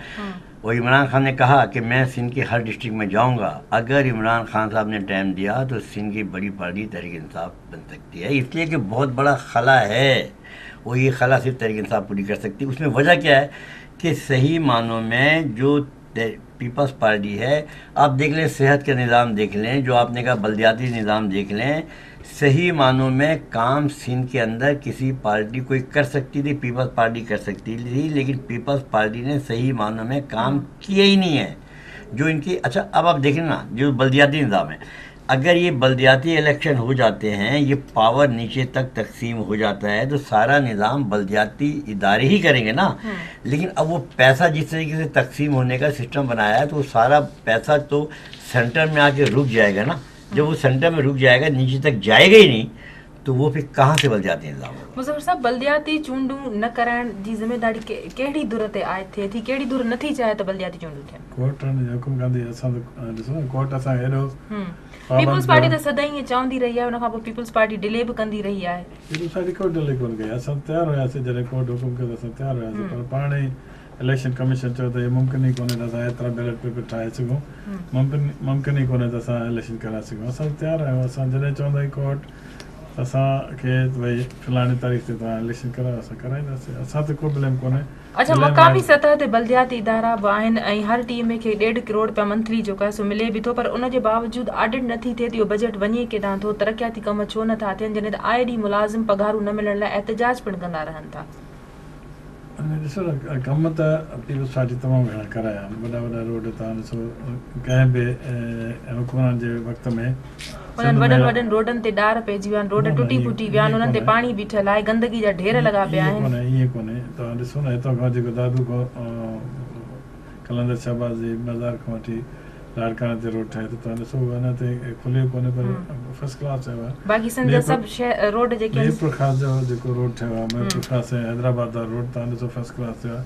और इमरान खान ने कहा कि मैं सिंध के हर डिस्ट्रिक्ट में जाऊंगा, अगर इमरान खान साहब ने टाइम दिया तो सिंध की बड़ी पार्टी तहरीक इंसाफ बन सकती है। इसलिए कि बहुत बड़ा खला है, वो ये खला सिर्फ तहरीक इंसाफ पूरी कर सकती है। उसमें वजह क्या है कि सही मानों में जो पीपल्स पार्टी है, आप देख लें, सेहत का निज़ाम देख लें, जो आपने कहा बल्दियाती निज़ाम देख लें, सही मानों में काम सिंध के अंदर किसी पार्टी कोई कर सकती थी, पीपल्स पार्टी कर सकती थी, लेकिन पीपल्स पार्टी ने सही मानों में काम किया ही नहीं है। जो इनकी अच्छा, अब आप देखें ना, जो बल्दियाती निज़ाम है, अगर ये बल्दियाती इलेक्शन हो जाते हैं, ये पावर नीचे तक तकसीम हो जाता है, तो सारा निज़ाम बल्दियाती इदारे ही करेंगे ना। लेकिन अब वो पैसा जिस तरीके से तकसीम होने का सिस्टम बनाया है, तो वो सारा पैसा तो सेंटर में आके रुक जाएगा ना। जब वो सेंटर में रुक जाएगा, नीचे तक जाएगा ही नहीं, तो वो फिर कहाँ से बल्दियाती निज़ाम होगा। मुज़फ़्फ़र साहब, बल्दियाती चूंडूं न कराइण जी ज़िम्मेदारी कहिड़ी धुर ते आहे, थिए थी, कहिड़ी धुर नथी चाहे त बल्दियाती चूंडूं थियनि। कोर्ट ने हुकुम कंदी, असां ॾिसो न, कोर्ट असां हेॾो पीपल्स पार्टी त सदाईं ईअं चवंदी रही आहे, उनखां पोइ पीपल्स पार्टी डिले बि कंदी रही आहे। पीपल्स पार्टी कोई डिले कोन कई, असां तयारु हुयासीं जॾहिं कोर्ट हुकुम कयो त असां तयारु हुयासीं, पर पाण ई इलेक्शन कमीशन चयो त इहे मुमकिन ई कोन्हे त असां एतिरा बैलेट पेपर ठाहे सघूं, मुमकिन ई कोन्हे त असां इलेक्शन कराए सघूं। असां तयारु आहियूं, असां जॾहिं चवंदा आहियूं कोर्ट असांखे भई फलाणी तारीख़ ते तव्हां इलेक्शन करायो, असां कराईंदासीं, असां ते कोई ब्लेम कोन्हे। अच्छा, मक़ामी सतह ते बल्दियाती इदारा बि आहिनि ऐं हर टीम खे 1.5 करोड़ रुपया मंथली जेको आहे सो मिले बि थो, पर उन जे बावजूदि ऑडिट नथी थिए त इहो बजट वञे केॾांहुं थो, तरक़ियाती कम छो नथा थियनि, जॾहिं त आए ॾींहुं मुलाज़िम पघारूं न मिलण लाइ एहतजाज पिणु कंदा रहनि था। ॾिसो न, कम त पीपल्स पार्टी तमामु घणा कराया आहिनि, वॾा वॾा रोड तव्हां ॾिसो, कंहिं बि हुकूमत जे वक़्त में उन्हनि वॾनि रोडनि ते ॾार पइजी विया आहिनि, रोड टुटी फुटी विया आहिनि, उन्हनि ते पाणी बीठल आहे, गंदगी जा ढेर लॻा पिया आहिनि। ईअं कोन्हे, तव्हां ॾिसो न, हितां खां जेको दादू खां कलंदर शहबाज़ जी मज़ार खां वठी लाड़काना ते रोड ठाहे, त तव्हां ॾिसो अञा ताईं खुलियो कोन्हे, पर फर्स्ट क्लास आहे। बाक़ी सिंध सभु रोड जेके मीरपुर ख़ास जो जेको रोड ठहियो आहे, मीरपुर ख़ास ऐं हैदराबाद वारो रोड तव्हां ॾिसो फर्स्ट क्लास थियो आहे।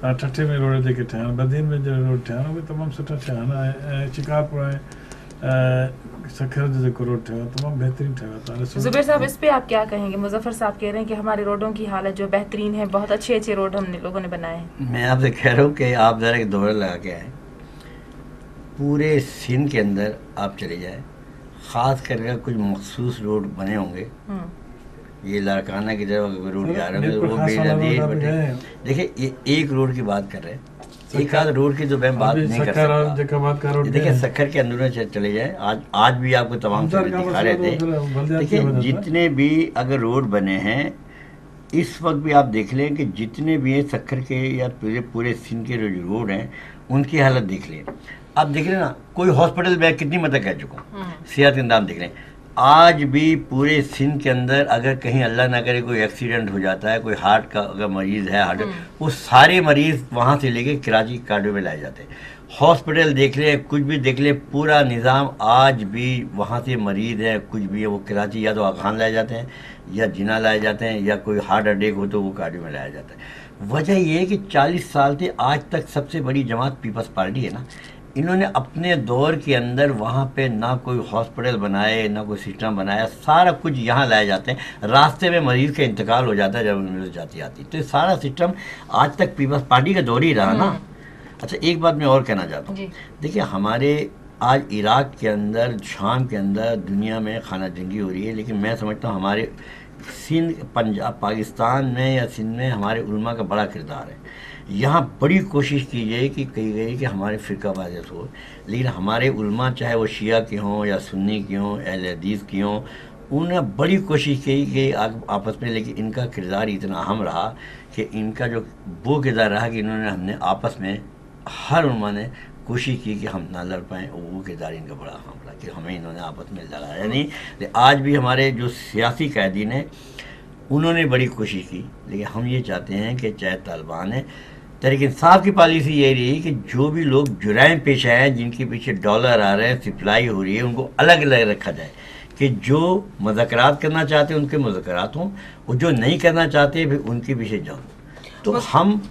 तव्हां ठठे में रोड जेके ठहिया आहिनि, बदीन में जो रोड ठहिया आहिनि, उहे तमामु सुठा ठहिया आहिनि। ऐं शिकारपुर ऐं सखर जो रोड ठेवा तमाम बेहतरीन ठेवा था। जुबैर साहब, इस पे आप क्या कहेंगे? मुजफ्फर साहब कह रहे हैं कि हमारे रोडों की हालत जो बेहतरीन है, बहुत अच्छे अच्छे रोड हमने लोगों ने बनाए हैं। मैं आपसे कह रहा हूँ कि आप ज़रा एक दौरा लगा के आए, पूरे सिंध के अंदर आप चले जाए, ख़ास करके कुछ मखसूस रोड बने होंगे, ये लारकाना की तरफ अगर रोड जा रहे हैं तो वो बेनज़ीर। देखिए ये एक रोड की बात कर रहे हैं, एक आध रोड की तो मैं बात नहीं कर सकता। देखिए सखर के अंदर चले जाए, आज भी आपको तमाम चीज़ें दिखा रहे थे। देखिए जितने भी अगर रोड बने हैं इस वक्त भी आप देख लें कि जितने भी हैं सखर के या पूरे सिंध के जो रोड हैं उनकी हालत देख लें। आप देख लें ना, कोई हॉस्पिटल मैं कितनी मदद कर चुका हूँ, सेहत इंतजाम देख लें। आज भी पूरे सिंध के अंदर अगर कहीं अल्लाह ना करे कोई एक्सीडेंट हो जाता है, कोई हार्ट का अगर मरीज़ है हार्ट, वो सारे मरीज़ वहाँ से लेके कराची कार्डियो में लाए जाते हैं। हॉस्पिटल देख लें, कुछ भी देख लें, पूरा निज़ाम आज भी वहाँ से मरीज़ है कुछ भी है वो कराची या तो आखान लाए जाते हैं या जिना लाए जाते हैं, या कोई हार्ट अटैक हो तो वो कार्डियो में लाया जाता है। वजह ये है कि 40 साल से आज तक सबसे बड़ी जमात पीपल्स पार्टी है ना, इन्होंने अपने दौर के अंदर वहाँ पे ना कोई हॉस्पिटल बनाए ना कोई सिस्टम बनाया, सारा कुछ यहाँ लाए जाते हैं, रास्ते में मरीज़ का इंतकाल हो जाता है जब एम्बुलेंस जाती आती, तो ये सारा सिस्टम आज तक पीपल्स पार्टी का दौर ही रहा ना। अच्छा एक बात मैं और कहना चाहता हूँ, देखिए हमारे आज इराक़ के अंदर, शाम के अंदर दुनिया में खाना जंगी हो रही है, लेकिन मैं समझता हूँ हमारे सिंध, पंजाब, पाकिस्तान में या सिंध में हमारे उलमा का बड़ा किरदार है। यहाँ बड़ी कोशिश की गई कि कही गई कि हमारे फ़िरक़ावारियत हो, लेकिन हमारे उलमा चाहे वो शिया के हों या सुन्नी के हों, अहले हदीस के हों, उन्होंने बड़ी कोशिश की कि आपस में, लेकिन इनका किरदार इतना अहम रहा कि इनका जो वो किरदार रहा कि इन्होंने हमने आपस में हर उलमा ने कोशिश की कि हम ना लड़ पाएँ, वो किरदार इनका बड़ा अहम रहा कि हमें इन्होंने आपस में लड़ाया नहीं। आज भी हमारे जो सियासी कैदीन हैं उन्होंने बड़ी कोशिश की, लेकिन हम ये चाहते हैं कि चाहे तालिबान है, तहरीक इंसाफ की पॉलिसी ये रही कि जो भी लोग जुराइम पेशा हैं, जिनके पीछे डॉलर आ रहे हैं, सप्लाई हो रही है, उनको अलग अलग रखा जाए, कि जो मुज़ाकरात करना चाहते हैं उनके मुज़ाकरात हों और जो नहीं करना चाहते फिर उनके पीछे जाओ। तो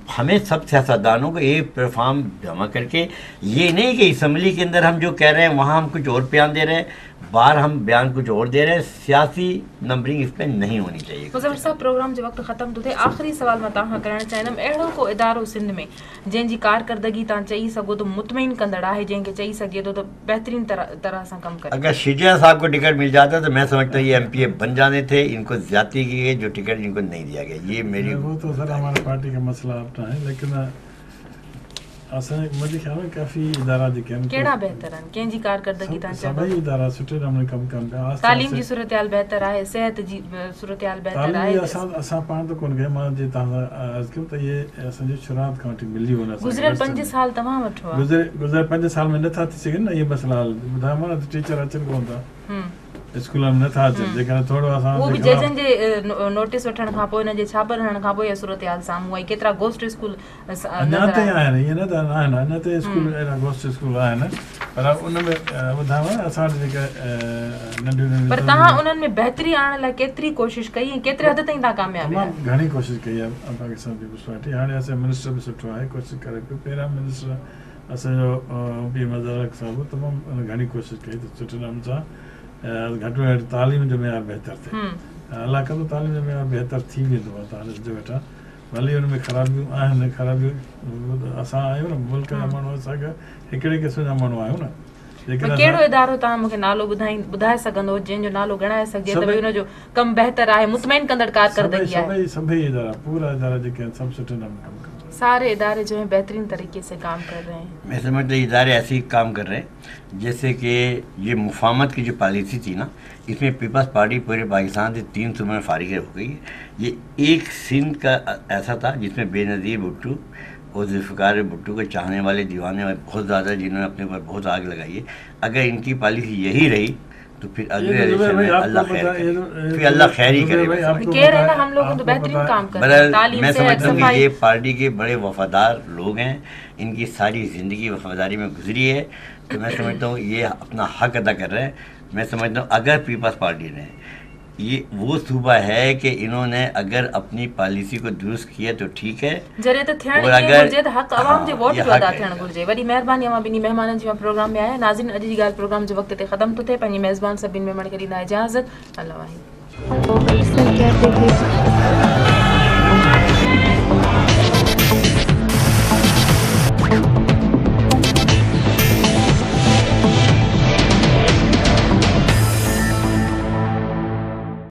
हमें सब सियासतदानों को एक प्लेटफार्म जमा करके, ये नहीं कि असम्बली के अंदर हम जो कह रहे हैं वहाँ हम कुछ और बयान दे रहे हैं, बाहर हम बयान कुछ और दे रहे हैं, सियासी नंबरिंग इस पर नहीं होनी चाहिए। मुज़फ़्फ़र साहब, प्रोग्राम जो वक्त ख़त्म तो थे, आख़िरी सवाल मैं तव्हां करणु चाहींदमि, अहिड़ो को इदारो सिंध में जंहिंजी कारकर्दगी तव्हां चई सघो तो मुतमइन कंदड़ आहे, जंहिंखे चई सघे थो तो बेहतरीन तरह सां कमु करे? अगर शिजा साहब को टिकट मिल जाता तो मैं समझता हूँ ये MPA बन जाने थे, इनको ज्यादती की गई, जो टिकट इनको नहीं दिया गया। ये मेरी, वो तो सर हमारे पार्टी का मसला अपना है, लेकिन मुझे ख्याल है काफ़ी इदारा जेके कहिड़ा बहितर आहिनि, कंहिंजी कारकर्दगी तव्हां चयो? सभई इदारा सुठे नमूने कमु कनि पिया। तालीम जी सूरत बहितर आहे, सिहत जी सूरत बहितर आहे? असां पाण त कोन कयो, मां जे तव्हां सां अर्ज़ु कयो त इहे असांजी शुरूआत खां वठी मिली हुन गुज़िरियल 5 साल तव्हां वठो आहे, गुज़िरियल 5 साल में नथा थी सघनि न इहे मसइला हल। ॿुधायो न त टीचर अचनि कोन था स्कूल में, नथा अचनि, जेकॾहिं थोरो असां वो भी जजन जे नोटिस वठण खां पोइ हिन जे छापर हणण खां पोइ सूरत हाल साम्हूं आई। केतिरा गोस्ट स्कूल अञा ताईं आहिनि, ईअं न त आहिनि, अञा ताईं स्कूल अहिड़ा गोस्ट स्कूल आहिनि, पर उन में ॿुधायो न असां वटि जेके नंढियूं नंढियूं, पर तव्हां उन्हनि में बहितरी आणण लाइ केतिरी कोशिशि कई ऐं केतिरे हद ताईं तव्हां कामयाबु आहियो? घणी कोशिशि कई आहे पाकिस्तान पीपल्स पार्टी। हाणे असांजो मिनिस्टर बि सुठो आहे, कोशिशि करे पियो। पहिरियां मिनिस्टर असांजो पी मज़ारक साहिबु तमामु घणी कोशिशि कई त सुठे नमूने सां घटि में घटि तालीम जो मयार बहितर थिए। अलाह कंदो तालीम जो मयार बहितर थी वेंदो आहे। तव्हां ॾिसजो वेठा, भले हुन में ख़राबियूं आहिनि, ख़राबियूं असां आहियूं न, मुल्क जा माण्हू असांखे हिकिड़े क़िस्म जा माण्हू आहियूं न। कहिड़ो इदारो तव्हां मूंखे नालो ॿुधाए सघंदो जंहिंजो नालो ॻणाए सघिजे त भई हुनजो कमु बहितर आहे, मुतमइन कंदड़ कारकर्दगी आहे? सभई इदारा, पूरा इदारा जेके आहिनि सभु सुठे नमूने कमु कर रहे हैं, सारे इदारे जो है बेहतरीन तरीके से काम कर रहे हैं। मैं समझता हूँ इदारे ऐसे ही काम कर रहे हैं जैसे कि ये मुफाहमत की जो पॉलिसी थी ना, इसमें पीपल्स पार्टी पूरे पाकिस्तान से 3 सूबों में फारिग हो गई है। ये एक सिंध का ऐसा था जिसमें बेनज़ीर भुट्टो और जुल्फ़िकार भुट्टो के चाहने वाले दीवाने बहुत ज़्यादा, जिन्होंने अपने ऊपर बहुत आग लगाई है। अगर इनकी पॉलिसी यही रही तो फिर अगले इलेक्शन में अल्लाह खैर करे, फिर अल्लाह खैर ही करे। हम लोग तो बेहतरीन काम कर रहे हैं। मैं समझता हूँ कि ये पार्टी के बड़े वफादार लोग हैं, इनकी सारी ज़िंदगी वफादारी में गुजरी है, तो मैं समझता हूँ ये अपना हक अदा कर रहे हैं। मैं समझता हूँ अगर पीपल्स पार्टी ने یہ وہ صوبہ ہے کہ انہوں نے اگر اپنی پالیسی کو درست کیا تو ٹھیک ہے جرے تو تھیڻ اور ائين اگر گهرجي ته حق عوام جي ووٽ یہ جو حق ادا ہے. ٿيڻ گهرجي. وڏي مهرباني اوهان ٻنهي مهمانن جي پروگرام ۾ آيا. ناظرين اڄ جي ڳالهه پروگرام جو وقت تي ختم تو ٿي. پنهنجي میزبان سڀني مهمان کي ڏيندا اجازت. الله واحد.